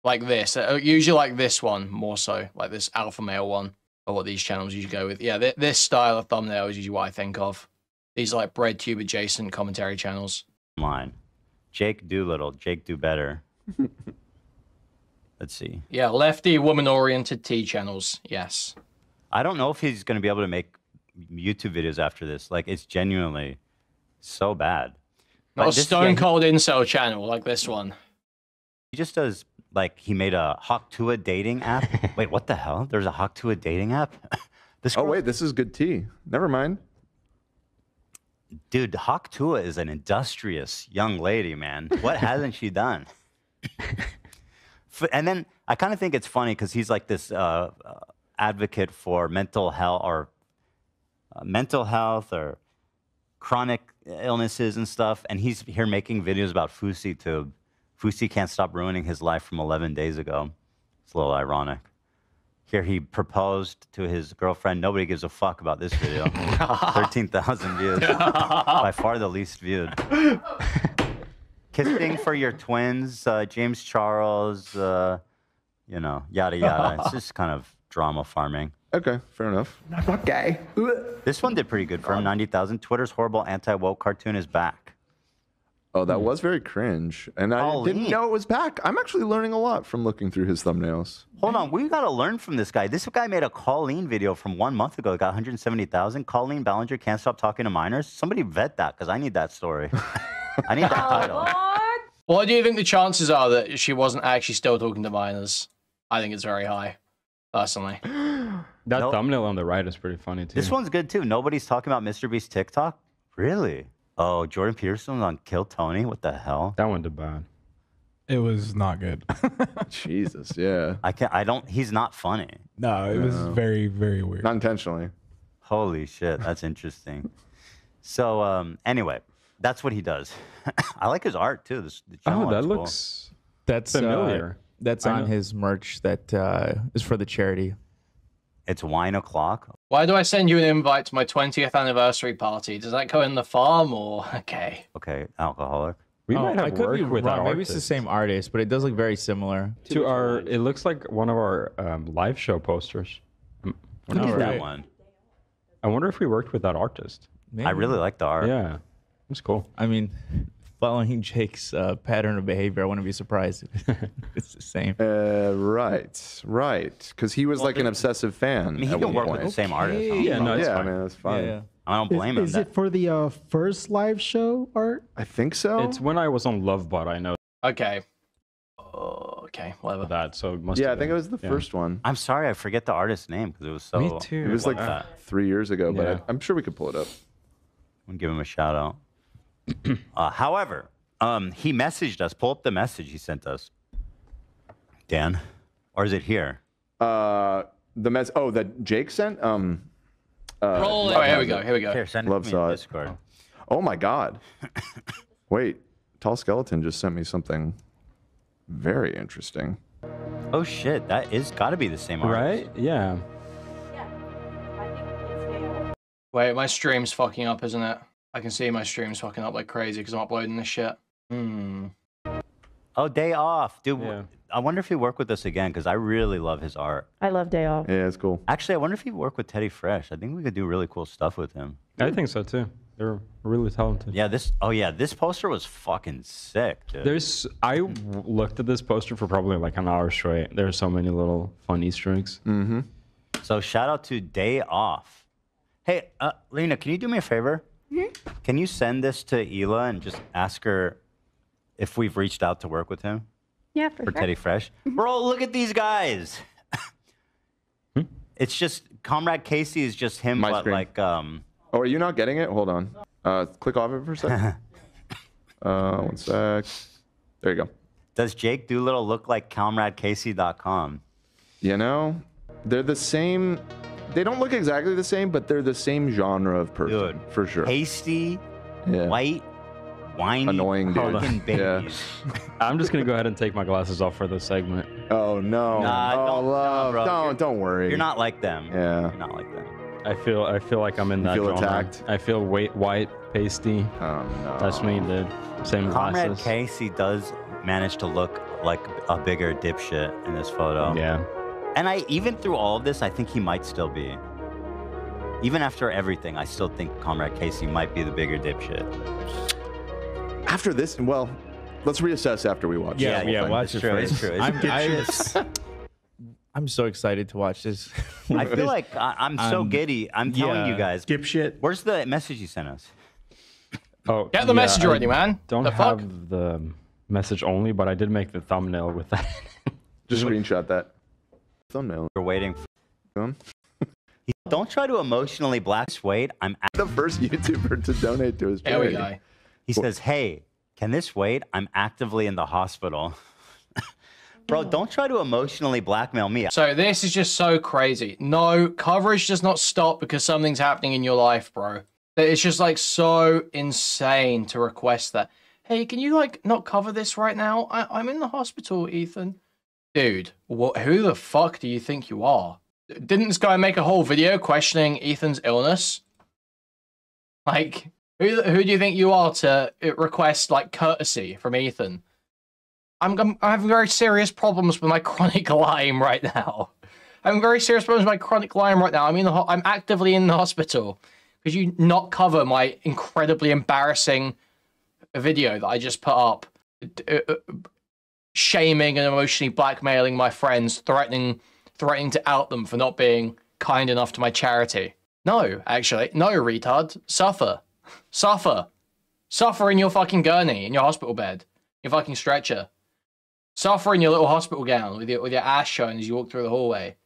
Like this. Usually like this one, more so. Like this alpha male one. Or what these channels usually go with. Yeah, this style of thumbnail is usually what I think of. These are like BreadTube adjacent commentary channels. Line. Jake Doolittle. Jake Do Better. Let's see. Yeah, lefty woman-oriented T channels. Yes. I don't know if he's going to be able to make YouTube videos after this. Like, it's genuinely so bad. Not a stone-cold incel channel like this one. He just does, like, he made a Hawk2a dating app. Wait, what the hell? There's a Hawk2a dating app? Wait, this is good tea. Never mind. Dude, Hawk2a is an industrious young lady, man. What hasn't she done? And then I kind of think it's funny because he's like this advocate for mental health or chronic illnesses and stuff. And he's here making videos about Fousey too. Fousey can't stop ruining his life from 11 days ago. It's a little ironic. Here he proposed to his girlfriend. Nobody gives a fuck about this video. 13,000 views. By far the least viewed. Kissing for your twins, James Charles, you know, yada yada. It's just kind of drama farming. Okay, fair enough. I'm not gay. This one did pretty good for him. 90,000. Twitter's horrible anti-woke cartoon is back. Oh, that was very cringe. And I didn't know it was back. I'm actually learning a lot from looking through his thumbnails. Hold on, we got to learn from this guy. This guy made a Colleen video from 1 month ago. It got 170,000. Colleen Ballinger can't stop talking to minors. Somebody vet that, because I need that story. I need that title. What do you think the chances are that she wasn't actually still talking to minors? I think it's very high, personally. That thumbnail on the right is pretty funny, too. This one's good, too. Nobody's talking about MrBeast's TikTok? Really? Oh, Jordan Peterson on Kill Tony? What the hell? That one did bad. It was not good. Jesus, yeah. He's not funny. No, it was very, very weird. Not intentionally. Holy shit, that's interesting. So, anyway, that's what he does. I like his art, too. Oh, that looks familiar. That's on his merch that is for the charity. It's wine o'clock. Why do I send you an invite to my 20th anniversary party? Does that go in the farm or okay? Okay, alcoholic. We might have worked with that Maybe it's the same artist, but it does look very similar to our. It looks like one of our live show posters. Look at that one. I wonder if we worked with that artist. Maybe. I really like the art. Yeah, it's cool. I mean, following Jake's pattern of behavior, I wouldn't be surprised if it's the same. Right. Because he was like an obsessive fan. I mean, he can work with the same artist. Yeah, no, it's fine. I mean, that's fine. Yeah. I don't blame him. Is it for the first live show art? I think so. It's when I was on Lovebot, I know. Okay. Okay, whatever. That, so it must I think it was the first one. I'm sorry, I forget the artist's name because it was so. Me too. It was like 3 years ago, but I'm sure we could pull it up. I'm gonna give him a shout out. However, he messaged us. Pull up the message he sent us. Dan, or is it here? That Jake sent. Roll it. Oh, here we go. Here, send it to me in Discord. Oh my God! Wait, Tall Skeleton just sent me something very interesting. Oh shit, that is got to be the same artist. Right? Yeah. Wait, my stream's fucking up, isn't it? I can see my stream's fucking up like crazy because I'm uploading this shit. Oh, Day Off. Dude, I wonder if he'd work with us again because I really love his art. I love Day Off. Yeah, it's cool. Actually, I wonder if he'd work with Teddy Fresh. I think we could do really cool stuff with him. I think so too. They're really talented. Yeah, this poster was fucking sick, dude. I looked at this poster for probably like an hour straight. There are so many little fun Easter eggs. Mm-hmm. So shout out to Day Off. Hey, Lena, can you do me a favor? Mm-hmm. Can you send this to Hila and just ask her if we've reached out to work with him? Yeah, for sure. Teddy Fresh. Bro, look at these guys. It's just Comrade Casey is just him, My but screen. like Oh, are you not getting it? Hold on. Click off it for a second. 1 sec. There you go. Does Jake Doolittle look like ComradeCasey.com? You know, they're the same. They don't look exactly the same, but they're the same genre of person, Dude, for sure. Pasty, Yeah. white, whiny, Annoying dude. fucking babies. I'm just gonna go ahead and take my glasses off for this segment. Oh no! Nah, oh, love. bro. Don't worry. You're not like them. Yeah. You're not like them. I feel like I'm in that feel genre. attacked? I feel white, pasty. Oh no. That's me, dude. Same Comrade glasses. Casey does manage to look like a bigger dipshit in this photo. Yeah. And even through all of this, I think he might still be. Even after everything, I still think Comrade Casey might be the bigger dipshit. After this, well, let's reassess after we watch. Yeah, this whole thing. watch it It's first. true. I'm so excited to watch this. I feel like I'm so giddy. I'm telling you guys. Dipshit. Where's the message you sent us? Oh, Get the message already, man. Don't The fuck? have the message only, but I did make the thumbnail with that. Just screenshot that thumbnail. We're waiting for Boom. Don't try to emotionally wait. I'm The first YouTuber to donate to his There we charity. go. He says, "Hey, can this wait? I'm actively in the hospital." Bro, don't try to emotionally blackmail me. So this is just so crazy. No, coverage does not stop because something's happening in your life, bro. It's just like so insane to request that. Hey, can you like not cover this right now? I'm in the hospital, Ethan. Dude, who the fuck do you think you are? Didn't this guy make a whole video questioning Ethan's illness? Like, who do you think you are to request like courtesy from Ethan? I'm having very serious problems with my chronic Lyme right now. I'm having very serious problems with my chronic Lyme right now. I'm actively in the hospital. Could you not cover my incredibly embarrassing video that I just put up, shaming and emotionally blackmailing my friends, threatening to out them for not being kind enough to my charity? No, actually, no, retard. Suffer in your fucking gurney, in your hospital bed, your fucking stretcher. Suffer in your little hospital gown with your ass showing as you walk through the hallway.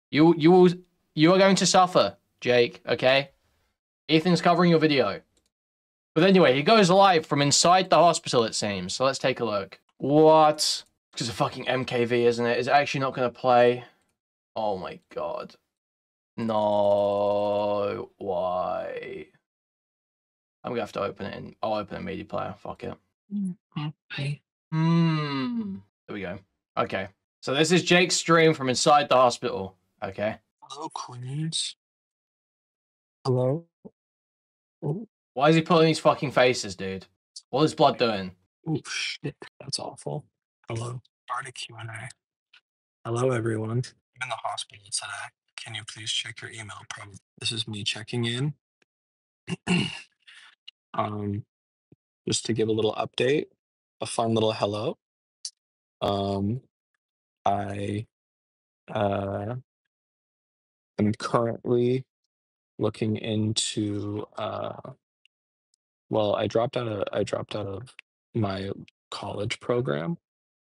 You are going to suffer, Jake, okay? Ethan's covering your video. But anyway, he goes live from inside the hospital, it seems. So let's take a look. What? Because of fucking MKV, isn't it? Is it actually not going to play? Oh my god. No. Why? I'm going to have to open it in... I'll open a media player. Fuck it. There we go. Okay. So this is Jake's stream from inside the hospital. Okay. Hello, Queens. Hello. Oh. Why is he pulling these fucking faces, dude? What is blood doing? Oh shit, that's awful. Hello. Start a Q&A. Hello, everyone. I'm in the hospital today. Can you please check your email? Probably. This is me checking in. Just to give a little update, a fun little hello. I am currently looking into well, I dropped out of my college program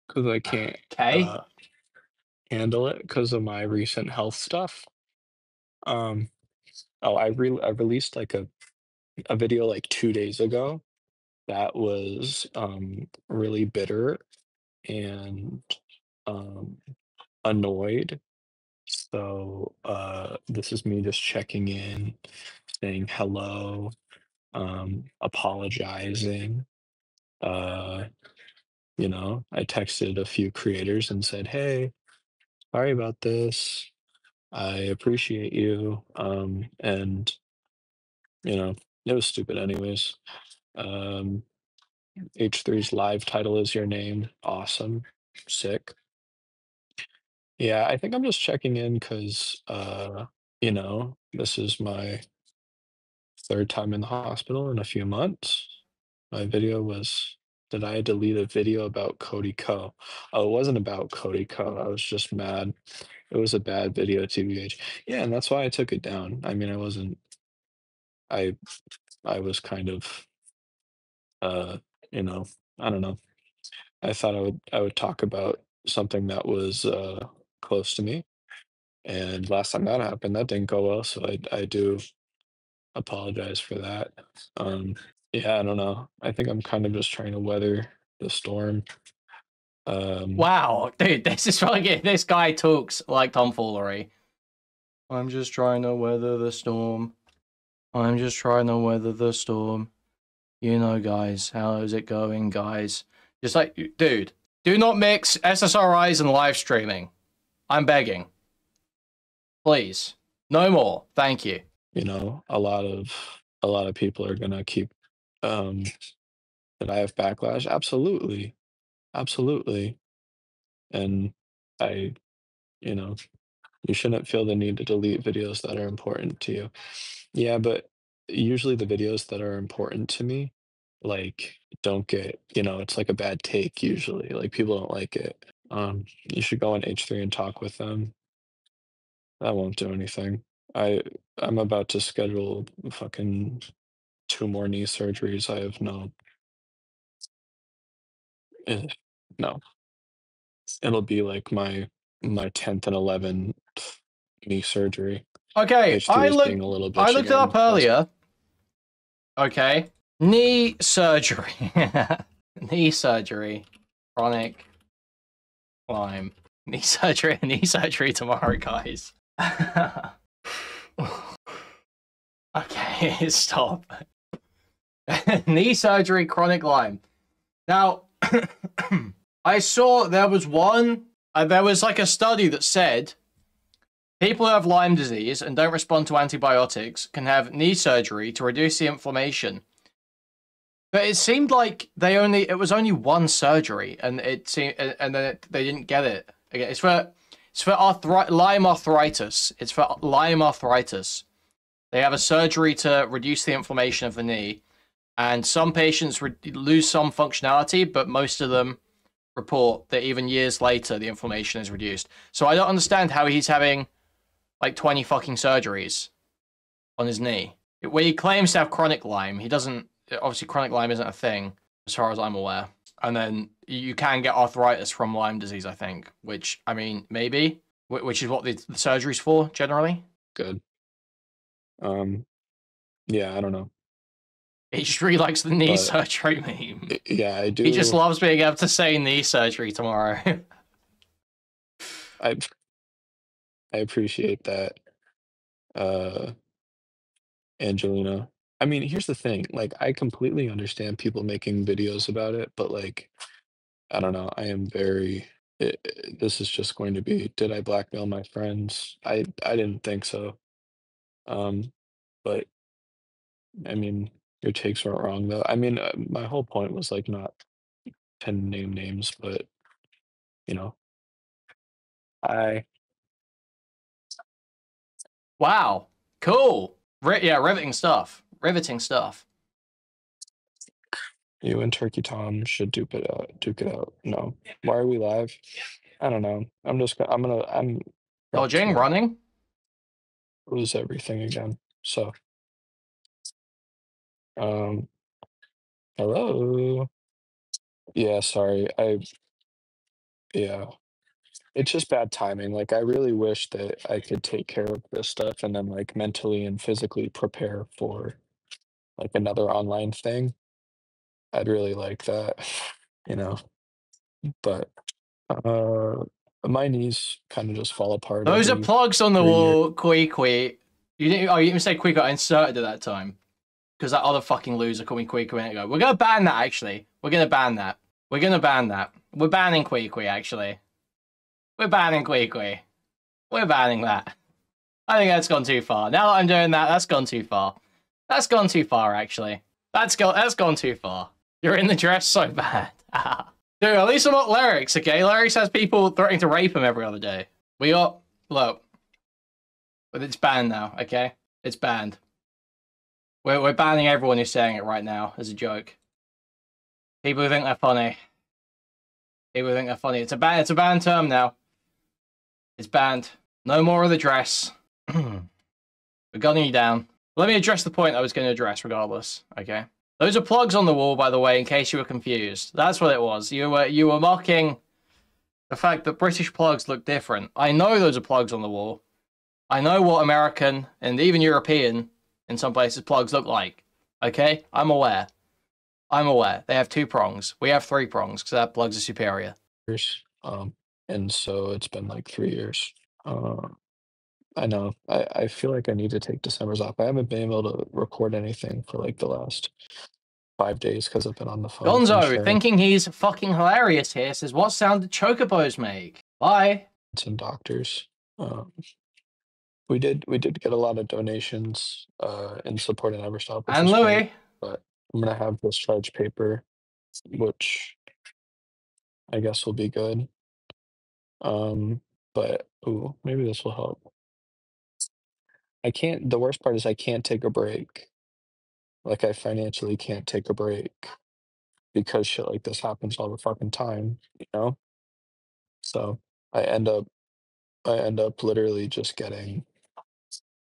because I can't handle it because of my recent health stuff. I released like a video like 2 days ago that was really bitter and annoyed. So this is me just checking in, saying hello, apologizing. I texted a few creators and said, hey, sorry about this. I appreciate you. And you know, it was stupid anyways. Um, H3's live title is your name. Awesome. Sick. Yeah, I think I'm just checking in because, this is my third time in the hospital in a few months. My video was that I delete a video about Cody Co. Oh, it wasn't about Cody Co. I was just mad. It was a bad video, TBH. Yeah, and that's why I took it down. I mean, I I was kind of, uh, you know, I don't know. I thought I would talk about something that was close to me. And last time that happened, that didn't go well. So I do apologize for that. Um, yeah, I don't know. I think I'm kind of just trying to weather the storm. Wow, dude, this is fucking. This guy talks like tomfoolery. I'm just trying to weather the storm. I'm just trying to weather the storm. You know, guys, how is it going, guys? Just like, dude, do not mix SSRIs and live streaming. I'm begging. Please. No more. Thank you. You know, a lot of people are gonna keep that I have backlash. Absolutely. Absolutely. And I, you know, you shouldn't feel the need to delete videos that are important to you. Yeah, but usually the videos that are important to me, like, don't get, it's like a bad take usually. Like people don't like it. You should go on H3 and talk with them. That won't do anything. I'm about to schedule fucking 2 more knee surgeries. I have eh, no. It'll be like my 10th and 11th knee surgery. Okay, H3 is being a little bitch I looked it again. up earlier. Okay. Knee surgery. Knee surgery. Chronic Lyme. Knee surgery tomorrow, guys. Okay, stop. Knee surgery, chronic Lyme. Now, I saw there was like a study that said people who have Lyme disease and don't respond to antibiotics can have knee surgery to reduce the inflammation. But it seemed like it was only one surgery, and then they didn't get it. Okay, it's for Lyme arthritis. It's for Lyme arthritis. They have a surgery to reduce the inflammation of the knee, and some patients lose some functionality, but most of them report that even years later the inflammation is reduced. So I don't understand how he's having like 20 fucking surgeries on his knee. Where he claims to have chronic Lyme, he doesn't. Obviously, chronic Lyme isn't a thing, as far as I'm aware. And then you can get arthritis from Lyme disease, I think. Which, I mean, maybe. Which is what the surgery's for, generally. Good. Yeah, I don't know. He just really likes the knee surgery meme. Yeah, I do. He just loves being able to say knee surgery tomorrow. I appreciate that, Angelina. I mean, here's the thing. Like, I completely understand people making videos about it, but like, I don't know. I am very. This is just going to be. Did I blackmail my friends? I didn't think so. But I mean, your takes weren't wrong though. I mean, my whole point was like not to name names, but you know, I. Wow. Cool. Yeah, riveting stuff. Riveting stuff. You and Turkey Tom should duke it out. No. Why are we live? I don't know. I'm Dodging, running? Lose everything again. So hello. Yeah, sorry. Yeah. It's just bad timing. Like I really wish that I could take care of this stuff and then like mentally and physically prepare for like another online thing. I'd really like that, you know. But my knees kind of just fall apart. Those are plugs on the wall, Kui. You didn't even say Kui got inserted at that time. Because that other fucking loser called me Kui a minute ago. We're gonna ban that actually. We're gonna ban that. We're banning Kui actually. We're banning Kui. We're banning that. I think that's gone too far. Now that I'm doing that, that's gone too far. That's gone too far, actually. That's gone too far. You're in the dress so bad. Dude, at least I'm not Lyrics, okay? Lyrics has people threatening to rape him every other day. We got... Look. But it's banned now, okay? It's banned. We're banning everyone who's saying it right now as a joke. People who think they're funny. People who think they're funny. It's a banned term now. It's banned. No more of the dress. We're gunning you down. Let me address the point I was going to address regardless, okay? Those are plugs on the wall, by the way, in case you were confused. That's what it was. You were mocking the fact that British plugs look different. I know those are plugs on the wall. I know what American and even European, in some places, plugs look like. Okay? I'm aware. I'm aware. They have 2 prongs. We have 3 prongs because our plugs are superior. And so it's been like 3 years. I know. I feel like I need to take December's off. I haven't been able to record anything for like the last 5 days because I've been on the phone. Gonzo, thinking he's fucking hilarious here, says, what sound did chocobos make? Bye. And doctors. We did get a lot of donations in support of Neverstop. And Louis. Great, but I'm gonna have discharge paper, which I guess will be good. But ooh, maybe this will help. The worst part is I can't take a break. Like, I financially can't take a break because shit like this happens all the fucking time, you know? So I end up literally just getting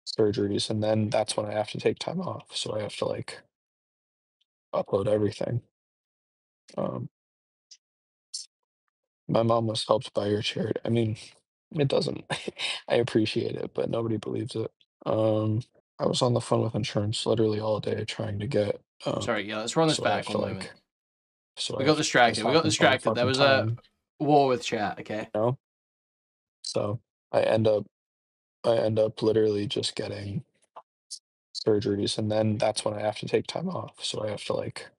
surgeries, and then that's when I have to take time off. So I have to like upload everything. My mom was helped by your charity. I mean, it doesn't. I appreciate it, but nobody believes it. I was on the phone with insurance literally all day trying to get. Sorry, yeah, let's run this so I back have one to, moment. like, so We I got have to- distracted. this We got happens all the distracted. There fucking was time, a war with chat, okay? you know? So I end up literally just getting surgeries, and then that's when I have to take time off. So I have to like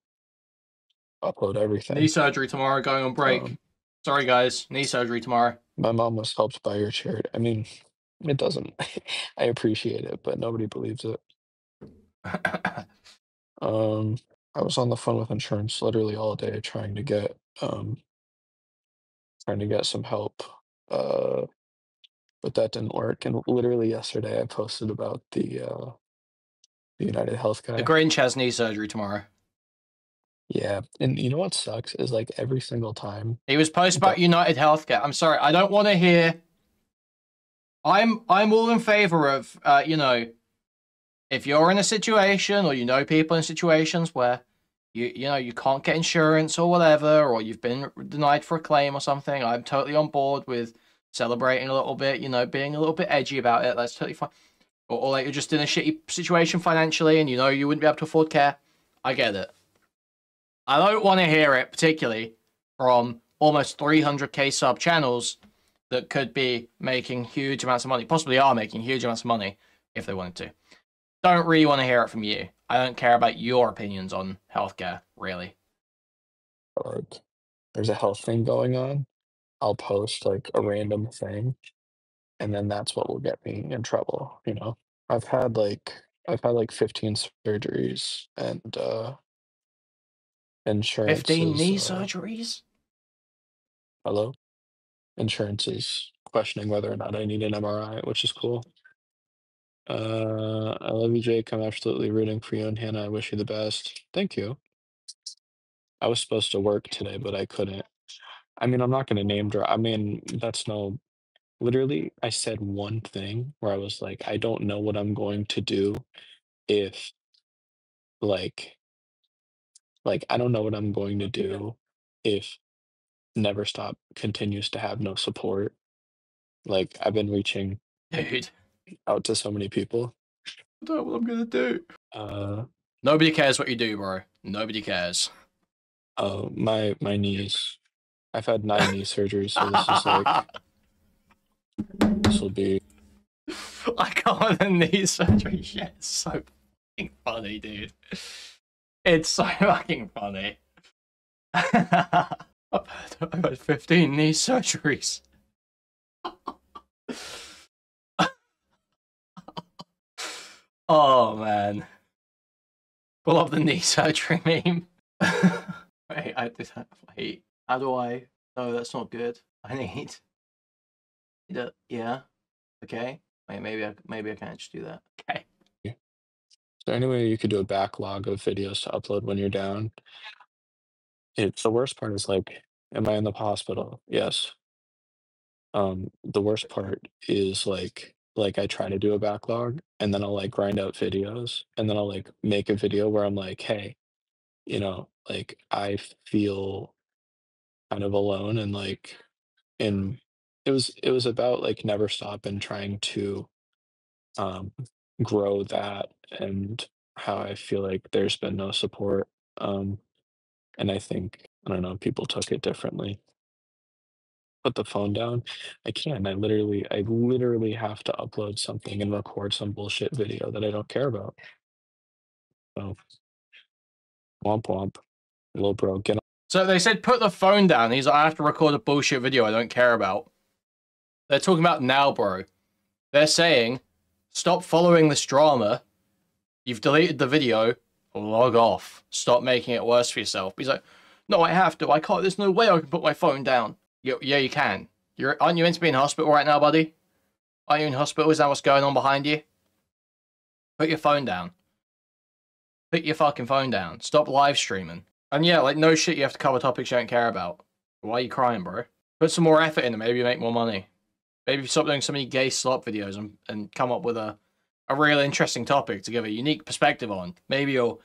upload everything. Knee surgery tomorrow, going on break. Sorry, guys. Knee surgery tomorrow. My mom was helped by your charity. I mean, it doesn't. I appreciate it, but nobody believes it. I was on the phone with insurance literally all day trying to get some help. But that didn't work. And literally yesterday I posted about the United Health guy. The Grinch has knee surgery tomorrow. Yeah, and you know what sucks is like every single time He was posting about United Healthcare. I'm sorry, I don't want to hear. I'm all in favor of you know, if you're in a situation or you know people in situations where you know you can't get insurance or whatever, or you've been denied for a claim or something, I'm totally on board with celebrating a little bit, you know, being a little bit edgy about it. That's totally fine. Or like you're just in a shitty situation financially and you know you wouldn't be able to afford care. I get it. I don't want to hear it, particularly from almost 300k sub channels that could be making huge amounts of money, possibly are making huge amounts of money if they wanted to. Don't really want to hear it from you. I don't care about your opinions on healthcare, really. like there's a health thing going on, I'll post like a random thing, and then that's what will get me in trouble, you know? I've had like 15 surgeries, and insurance 15 knee is, surgeries? hello? Insurance is questioning whether or not I need an MRI, which is cool. I love you, Jake. I'm absolutely rooting for you and Hannah. I wish you the best. Thank you. I was supposed to work today, but I couldn't. I mean, I'm not going to name drop. I mean, that's no. Literally, I said one thing where I was like, I don't know what I'm going to do if, like, I don't know what I'm going to do if Never Stop continues to have no support. Like, I've been reaching Dude, out to so many people. I don't know what I'm gonna do. Nobody cares what you do, bro. Nobody cares. My knees. I've had 9 knee surgeries, so this is like this will be. I got the knee surgery shit. It's so fucking funny, dude. It's so fucking funny. I've had 15 knee surgeries. Oh man. Pull up the knee surgery meme. Wait, wait. How do I? No, that's not good. I need. Yeah. Okay. Wait, maybe I can't just do that. Okay. Is there any way you could do a backlog of videos to upload when you're down? It's the worst part is like, am I in the hospital? Yes. The worst part is like I try to do a backlog and then I'll like grind out videos and then I'll like make a video where I'm like, hey, like I feel kind of alone and like and it was about like never stop and trying to um grow that and how I feel like there's been no support. Um and I think I don't know, people took it differently. Put the phone down. I can't. I literally have to upload something and record some bullshit video that I don't care about. So womp womp. Little bro, get on. So they said put the phone down. He's like, I have to record a bullshit video I don't care about. They're talking about now, bro. They're saying, stop following this drama. You've deleted the video. Log off. Stop making it worse for yourself. He's like, no, I have to. I can't. There's no way I can put my phone down. Yeah, you can. Aren't you meant to be in hospital right now, buddy? Aren't you in hospital? Is that what's going on behind you? Put your phone down. Put your fucking phone down. Stop live streaming. And yeah, like, no shit, you have to cover topics you don't care about. Why are you crying, bro? Put some more effort in it. Maybe you make more money. Maybe stop doing so many gay slop videos and come up with a real interesting topic to give a unique perspective on. Maybe you'll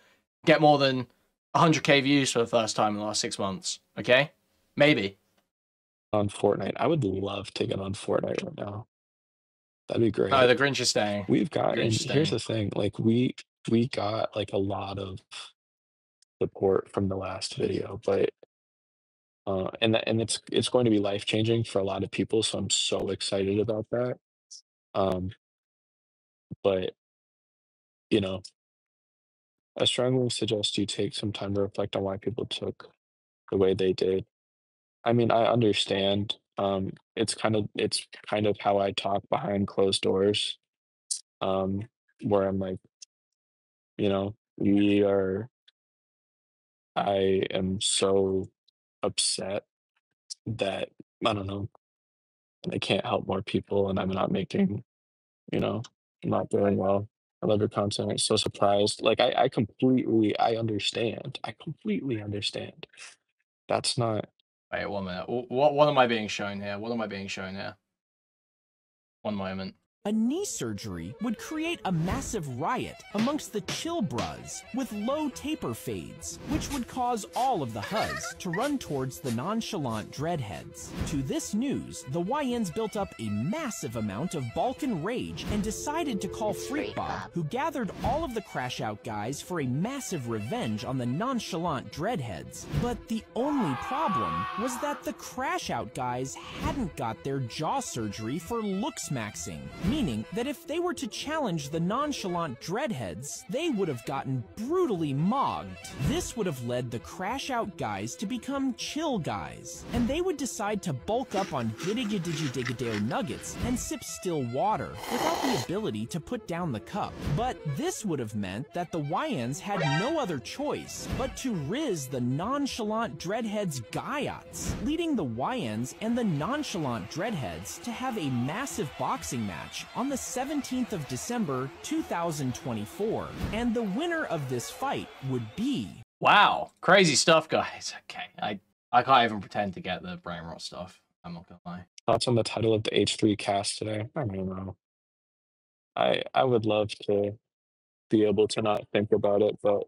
get more than 100k views for the first time in the last 6 months. Okay? Maybe. On Fortnite. I would love to get on Fortnite right now. That'd be great. Oh, the Grinch is staying. We've got, and Grinch is here's staying. the thing, like we got like a lot of support from the last video, but and it's going to be life changing for a lot of people, so I'm so excited about that. Um, but you know, I strongly suggest you take some time to reflect on why people took the way they did. I mean, I understand. It's kind of how I talk behind closed doors. Where I'm like, you know, we are. I am so upset that I don't know. I can't help more people, and I'm not making. You know, I'm not doing well. I love your content. I'm so surprised. Like I understand. I completely understand. That's not. Wait, 1 minute. What am I being shown here? What am I being shown here? 1 moment. A knee surgery would create a massive riot amongst the chill bras with low taper fades, which would cause all of the huzz to run towards the nonchalant dreadheads. To this news, the YNs built up a massive amount of Balkan rage and decided to call Freak Bob, who gathered all of the Crash Out guys for a massive revenge on the nonchalant dreadheads. But the only problem was that the Crash Out guys hadn't got their jaw surgery for looks maxing, meaning that if they were to challenge the nonchalant dreadheads, they would have gotten brutally mogged. This would have led the Crash Out guys to become chill guys, and they would decide to bulk up on giddy-giddy-diggy-deo nuggets and sip still water without the ability to put down the cup. But this would have meant that the YNs had no other choice but to riz the nonchalant dreadheads guyats, leading the YNs and the nonchalant dreadheads to have a massive boxing match on the 17th of December 2024, and the winner of this fight would be... Wow, crazy stuff, guys. Okay, I can't even pretend to get the brain rot stuff. I'm not gonna lie. Thoughts on the title of the H3 cast today? I don't know. I would love to be able to not think about it, but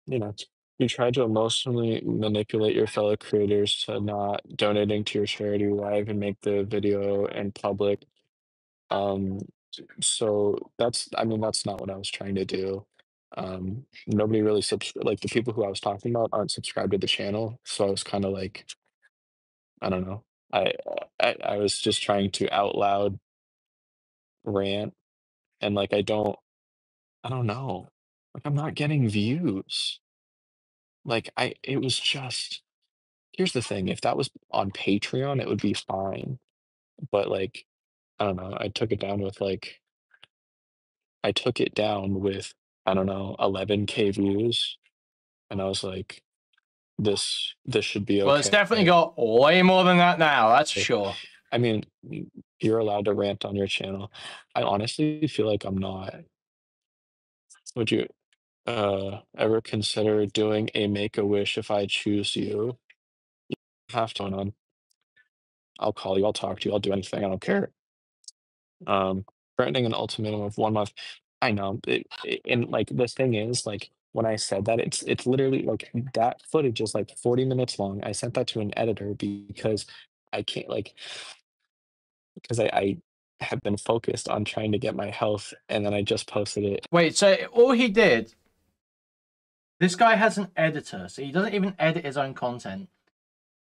you know, you try to emotionally manipulate your fellow creators to not donating to your charity live and make the video in public. So I mean, that's not what I was trying to do. Nobody really like the people who I was talking about aren't subscribed to the channel, so I was kind of like, I don't know. I was just trying to out loud rant, and like I don't know. Like I'm not getting views. Like it was just. Here's the thing, if that was on Patreon, it would be fine. But like, I don't know, I took it down with like I took it down with, I don't know, 11K views, and I was like, this should be Well, it's okay. definitely got way more than that now, that's for sure. I mean, you're allowed to rant on your channel. I honestly feel like I'm not. Would you ever consider doing a Make-A-Wish if I choose you? You have to on. I'll call you, I'll talk to you, I'll do anything, I don't care. Threatening an ultimatum of 1 month. I know, and, like, the thing is, like, when I said that, it's literally, like, that footage is, like, 40 minutes long. I sent that to an editor because I can't, like because I have been focused on trying to get my health, and then I just posted it. Wait, so all he did, this guy has an editor, so he doesn't even edit his own content.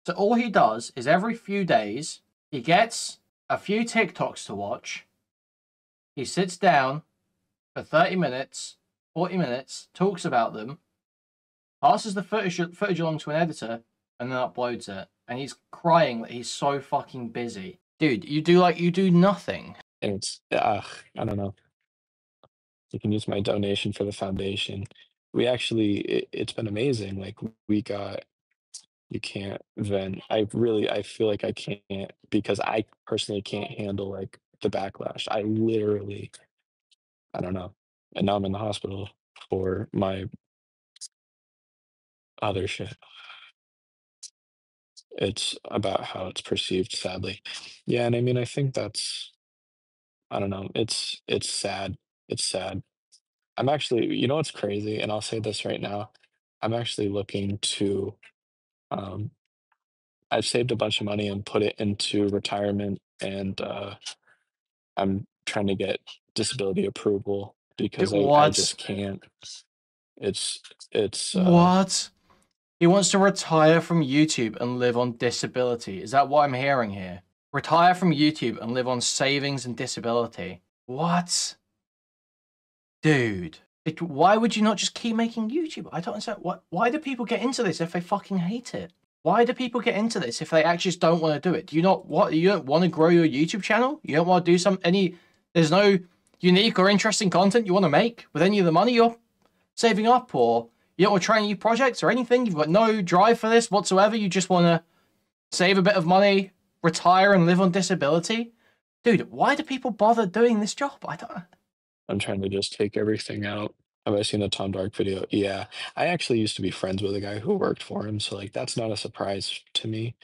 So all he does is every few days, he gets a few TikToks to watch, he sits down for 30 minutes, 40 minutes, talks about them, passes the footage along to an editor, and then uploads it. And he's crying that he's so fucking busy. Dude, you do nothing. And it's, I don't know. You can use my donation for the foundation. We actually, it's been amazing. Like, we got, you can't vent. I feel like I can't, because I personally can't handle, like, the backlash. I literally, I don't know. And now I'm in the hospital for my other shit. It's about how it's perceived, sadly. Yeah, and I mean, I think that's, I don't know. It's sad. It's sad. I'm actually, you know what's crazy? And I'll say this right now. I'm actually looking to, um, I've saved a bunch of money and put it into retirement, and I'm trying to get disability approval because I What? just can't. It's What? He wants to retire from YouTube and live on disability. Is that what I'm hearing here? Retire from YouTube and live on savings and disability. What? Dude. Why would you not just keep making YouTube? I don't understand. Why do people get into this if they fucking hate it? Why do people get into this if they actually just don't want to do it? Do you not you don't want to grow your YouTube channel? You don't want to do there's no unique or interesting content you want to make with any of the money you're saving up, or you don't want to try new projects or anything? You've got no drive for this whatsoever. You just want to save a bit of money, retire, and live on disability? Dude, why do people bother doing this job? I'm trying to just take everything out. Have I seen the Tom Dark video? Yeah. I actually used to be friends with a guy who worked for him, so, like, that's not a surprise to me.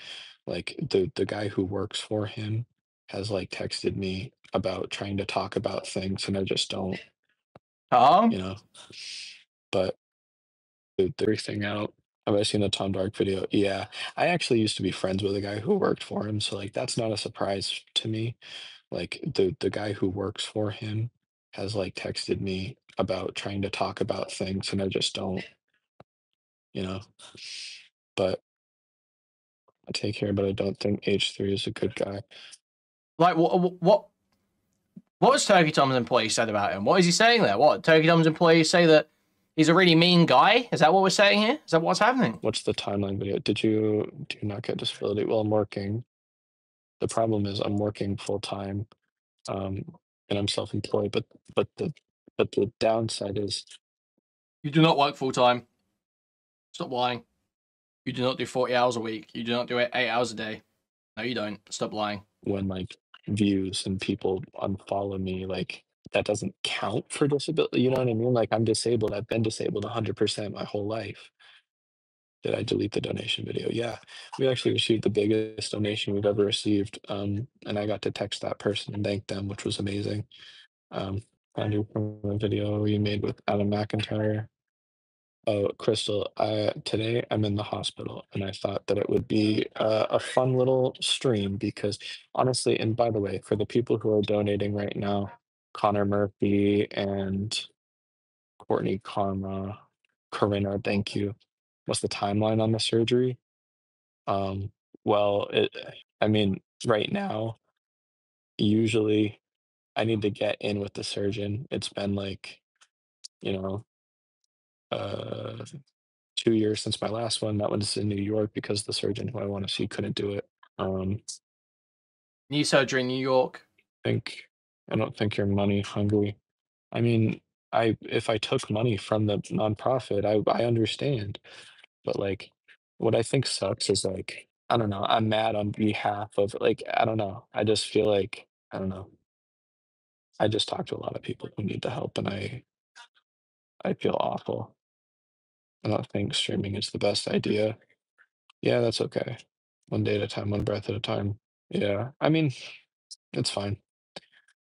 Like, the guy who works for him has, like, texted me about trying to talk about things, and I just don't, you know? But everything out. Have I seen the Tom Dark video? Yeah. I actually used to be friends with a guy who worked for him, so, like, that's not a surprise to me. Like, the guy who works for him has, like, texted me about trying to talk about things, and I just don't, you know? But I take care, but I don't think H3 is a good guy. Like, what was Turkey Tom's employee said about him? What is he saying there? What, Turkey Tom's employees say that he's a really mean guy? Is that what we're saying here? Is that what's happening? What's the timeline video? Do you not get disability? Well, I'm working. The problem is I'm working full time, and I'm self-employed. But the downside is You do not work full time. Stop lying. You do not do 40 hours a week. You do not do it 8 hours a day. No, you don't. Stop lying. when, like, views and people unfollow me, like, that doesn't count for disability. You know what I mean? Like, I'm disabled. I've been disabled 100% my whole life. Did I delete the donation video? Yeah. We actually received the biggest donation we've ever received. And I got to text that person and thank them, which was amazing. Found you from a video we made with Adam McIntyre. Oh, Crystal, today I'm in the hospital, and I thought that it would be a fun little stream because honestly, and by the way, for the people who are donating right now, Connor Murphy and Courtney Karma, Corinna, thank you. What's the timeline on the surgery? Well, I mean, right now, usually I need to get in with the surgeon. It's been like, you know, 2 years since my last one. That one's in New York because the surgeon who I want to see couldn't do it. Knee surgery in New York. I don't think you're money hungry. I mean, if I took money from the nonprofit, I understand. But like, what I think sucks is like, I don't know, I'm mad on behalf of like, I don't know. I just feel like, I don't know. I just talk to a lot of people who need the help and I feel awful. I don't think streaming is the best idea. Yeah, that's okay. One day at a time, one breath at a time. Yeah. I mean, it's fine.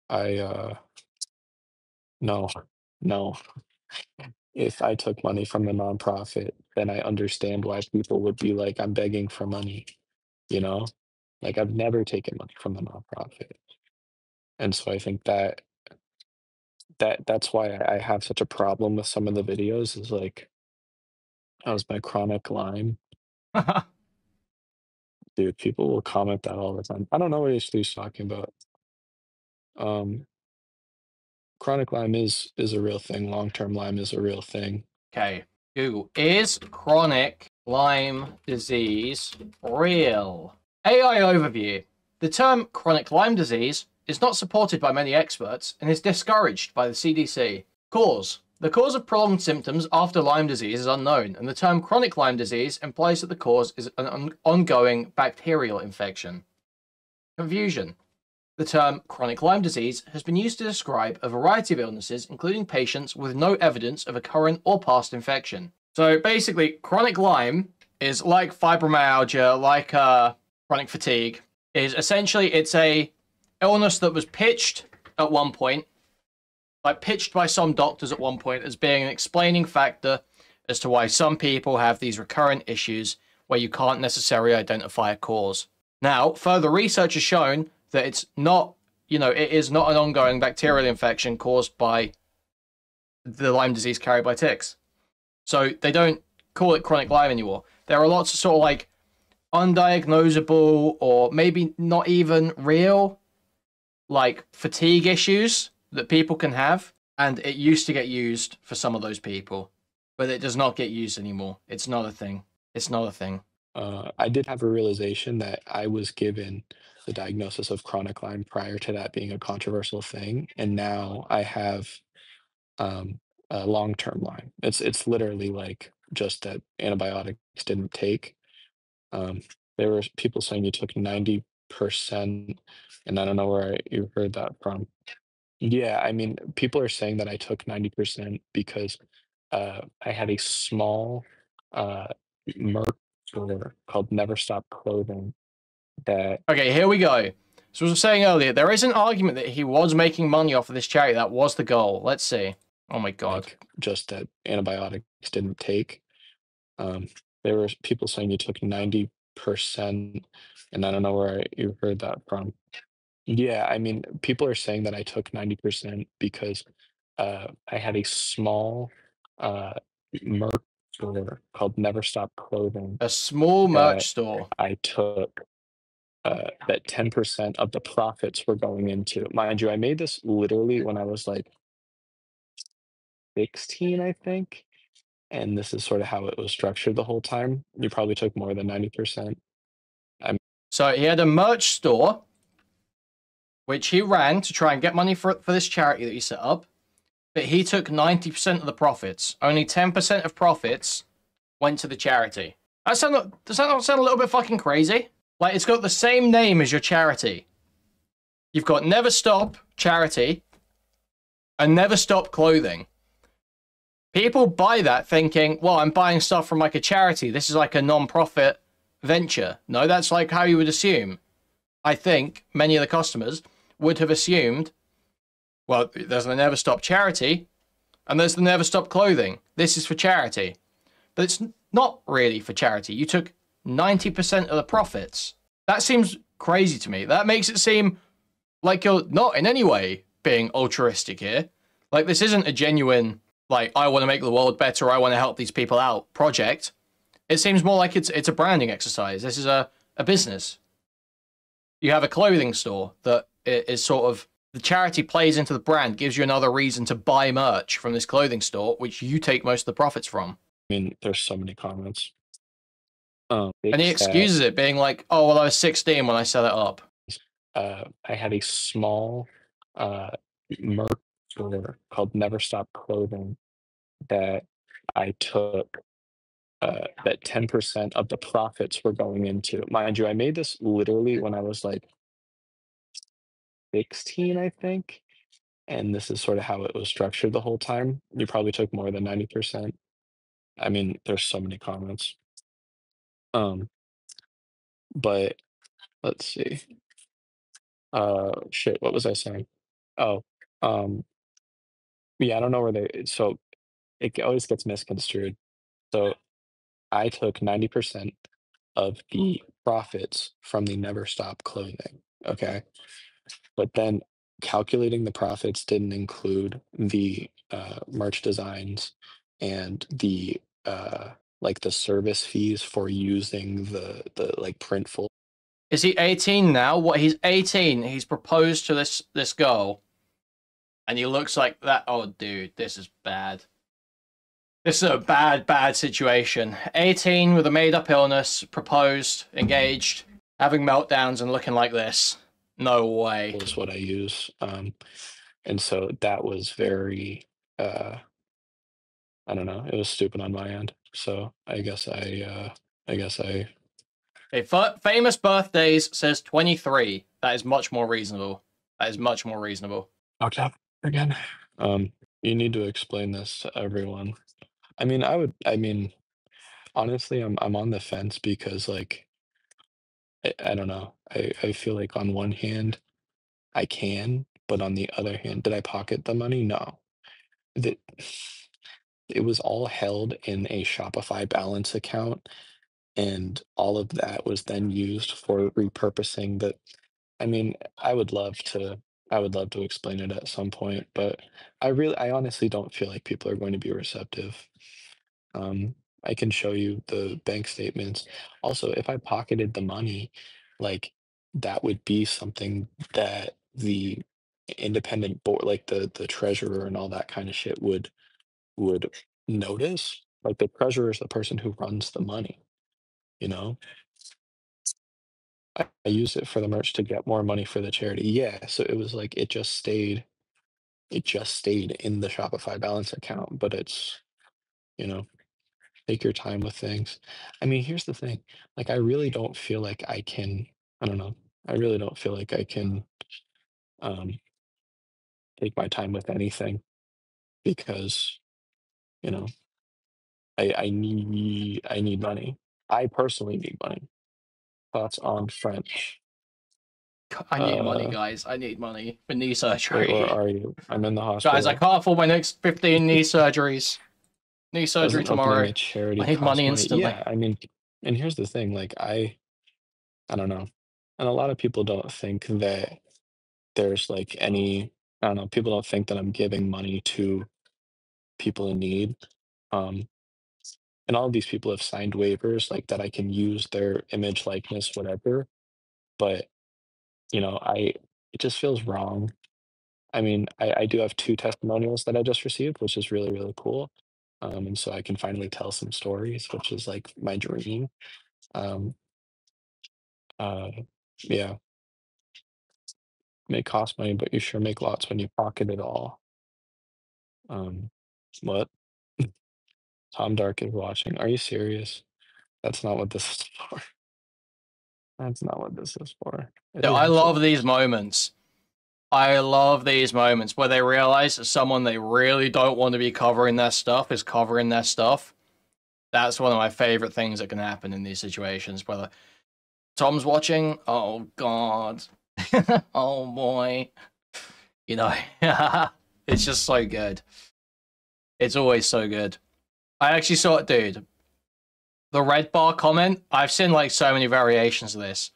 I no, no. If I took money from the nonprofit, then I understand why people would be like, I'm begging for money, you know? Like I've never taken money from the nonprofit. And so I think that's why I have such a problem with some of the videos is like, how's my chronic Lyme? Dude, people will comment that all the time. I don't know what he's talking about. Chronic Lyme is a real thing. Long-term Lyme is a real thing. Okay, Google. Is chronic Lyme disease real? AI overview. The term chronic Lyme disease is not supported by many experts and is discouraged by the CDC. Cause. The cause of prolonged symptoms after Lyme disease is unknown, and the term chronic Lyme disease implies that the cause is an ongoing bacterial infection. Confusion. The term chronic Lyme disease has been used to describe a variety of illnesses, including patients with no evidence of a current or past infection. So basically, chronic Lyme is like fibromyalgia, like chronic fatigue. Is essentially it's a illness that was pitched at one point, like pitched by some doctors at one point as being an explaining factor as to why some people have these recurrent issues where you can't necessarily identify a cause. Now, further research has shown that it's not, it is not an ongoing bacterial infection caused by the Lyme disease carried by ticks. So they don't call it chronic Lyme anymore. There are lots of sort of like undiagnosable or maybe not even real like fatigue issues that people can have. And it used to get used for some of those people, but it does not get used anymore. It's not a thing. It's not a thing. I did have a realization that I was given the diagnosis of chronic Lyme prior to that being a controversial thing, and now I have a long-term Lyme. It's literally like just that antibiotics didn't take. There were people saying you took 90%, and I don't know where you heard that from. Yeah, I mean, people are saying that I took 90% because I had a small merch store called Never Stop Clothing that Okay, here we go. So as I was saying earlier, there is an argument that he was making money off of this charity. That was the goal. Let's see. Oh my god. like, just that antibiotics didn't take. There were people saying you took 90%, and I don't know where you heard that from. Yeah, I mean, people are saying that I took 90% because I had a small merch store called Never Stop Clothing. A small merch store. I took that 10% of the profits were going into. Mind you, I made this literally when I was like 16, I think. And this is sort of how it was structured the whole time. You probably took more than 90%. So he had a merch store, which he ran to try and get money for this charity that he set up. But he took 90% of the profits. Only 10% of profits went to the charity. Does that not sound a little bit fucking crazy? Like, it's got the same name as your charity. You've got Never Stop Charity and Never Stop Clothing. People buy that thinking, well, I'm buying stuff from like a charity. This is like a non-profit venture. No, that's like how you would assume. I think many of the customers would have assumed, well, there's the Never Stop Charity and there's the Never Stop Clothing. This is for charity. But it's not really for charity. You took 90% of the profits. That seems crazy to me. That makes it seem like you're not in any way being altruistic here. Like, this isn't a genuine, like, I want to make the world better, I want to help these people out project. It seems more like it's a branding exercise. This is a business. You have a clothing store that is sort of, the charity plays into the brand, gives you another reason to buy merch from this clothing store, which you take most of the profits from. I mean, there's so many comments. And he excuses it, being like, oh, well, I was 16 when I set it up. I had a small merch store called Never Stop Clothing that I took that 10% of the profits were going into. Mind you, I made this literally when I was like 16, I think. And this is sort of how it was structured the whole time. You probably took more than 90%. I mean, there's so many comments. But let's see. Shit, what was I saying? Oh, yeah, I don't know where so it always gets misconstrued. So I took 90% of the profits from the Never Stop clothing. Okay. But then calculating the profits didn't include the merch designs and the like the service fees for using the like printful. Is he 18 now? What, he's 18. He's proposed to this girl. And he looks like that. Oh, dude, this is bad. This is a bad situation. 18 with a made-up illness, proposed, engaged, having meltdowns and looking like this. No way. Is what I use. And so that was very, I don't know, it was stupid on my end. So I guess I. Okay, famous birthdays says 23. That is much more reasonable. That is much more reasonable. Fucked up again. You need to explain this to everyone. I mean, honestly, I'm on the fence because like, I don't know. I feel like on one hand, I can, but on the other hand, did I pocket the money? No. That it was all held in a Shopify balance account, and all of that was then used for repurposing the. I mean, I would love to explain it at some point, but I honestly don't feel like people are going to be receptive. I can show you the bank statements. Also, if I pocketed the money, like that would be something that the independent board, like the treasurer and all that kind of shit would notice. Like the treasurer is the person who runs the money, you know? I use it for the merch to get more money for the charity. Yeah, so it was like it just stayed in the Shopify balance account, but it's, you know, take your time with things. I mean, here's the thing. Like I really don't feel like I can, I don't know. I really don't feel like I can take my time with anything because, you know, I need money. I personally need money. Thoughts on French? I need money, guys. I need money for knee surgery. Wait, where are you? I'm in the hospital. Guys, I can't afford my next 15 knee surgeries. Knee surgery tomorrow. A charity I need money instantly. Yeah, I mean, and here's the thing, like I don't know. And a lot of people don't think that there's like any, I don't know, people don't think that I'm giving money to people in need. And all of these people have signed waivers like that I can use their image, likeness, whatever. But, you know, it just feels wrong. I mean, I do have 2 testimonials that I just received, which is really, really cool. And so I can finally tell some stories, which is like my dream. Yeah. May cost money, but you sure make lots when you pocket it all. What? Tom Dark is watching. Are you serious? That's not what this is for. That's not what this is for. Yeah, I love these moments. I love these moments where they realize that someone they really don't want to be covering their stuff is covering their stuff. That's one of my favorite things that can happen in these situations. Whether Tom's watching, oh god, oh boy, you know, it's just so good. It's always so good. I actually saw it, dude. The red bar comment, I've seen like so many variations of this,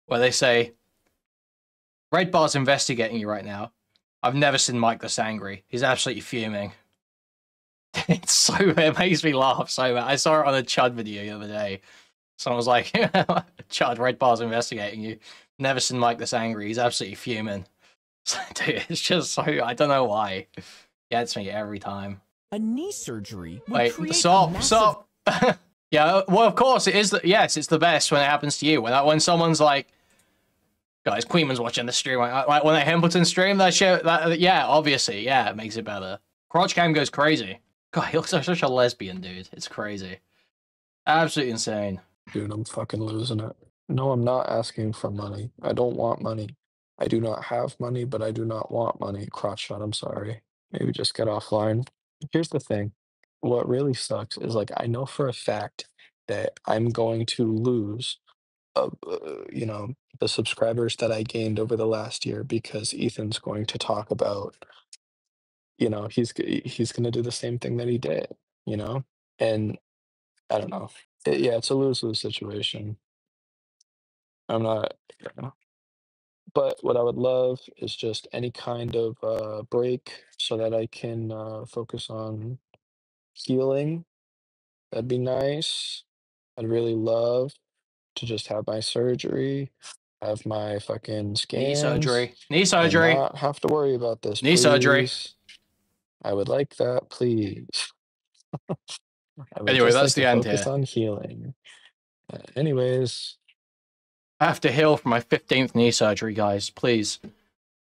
where they say, Red Bar's investigating you right now. I've never seen Mike this angry. He's absolutely fuming. It makes me laugh so much. I saw it on a Chud video the other day. Someone was like, Chud, Red Bar's investigating you. Never seen Mike this angry. He's absolutely fuming. Dude, it's just so, I don't know why. It gets me every time. A knee surgery would Wait, create stop, a massive... stop. Yeah, well, of course, it is. Yes, it's the best when it happens to you. When someone's like, Guys, Kuihman's watching the stream. Like when a Hempleton stream, that shit, yeah, obviously, yeah, it makes it better. Crotch cam goes crazy. God, he looks like such a lesbian, dude. It's crazy. Absolutely insane. Dude, I'm fucking losing it. No, I'm not asking for money. I don't want money. I do not have money, but I do not want money. Crotch shot, I'm sorry. Maybe just get offline. Here's the thing. What really sucks is, like, I know for a fact that I'm going to lose, you know, the subscribers that I gained over the last year because Ethan's going to talk about, you know, he's gonna do the same thing that he did, you know? And I don't know. Yeah, it's a lose-lose situation. I'm not, you know. But what I would love is just any kind of break so that I can focus on healing. That'd be nice. I'd really love to just have my surgery, have my fucking Knee scans, surgery. Knee and surgery. not have to worry about this, Knee surgery. please. I would like that, please. I would Anyway, just that's like the to end focus here. on healing. Anyways, I have to heal from my 15th knee surgery, guys. Please.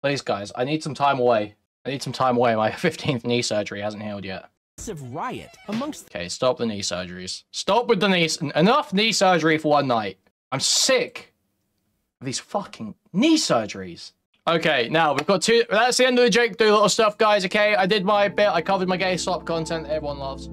Please, guys. I need some time away. I need some time away. My 15th knee surgery hasn't healed yet. Massive riot amongst. Okay, stop the knee surgeries. Stop with the knees. Enough knee surgery for one night. I'm sick of these fucking knee surgeries. Okay, now we've got two. That's the end of the Jake Doolittle stuff, guys. Okay, I did my bit. I covered my gay slop content that everyone loves.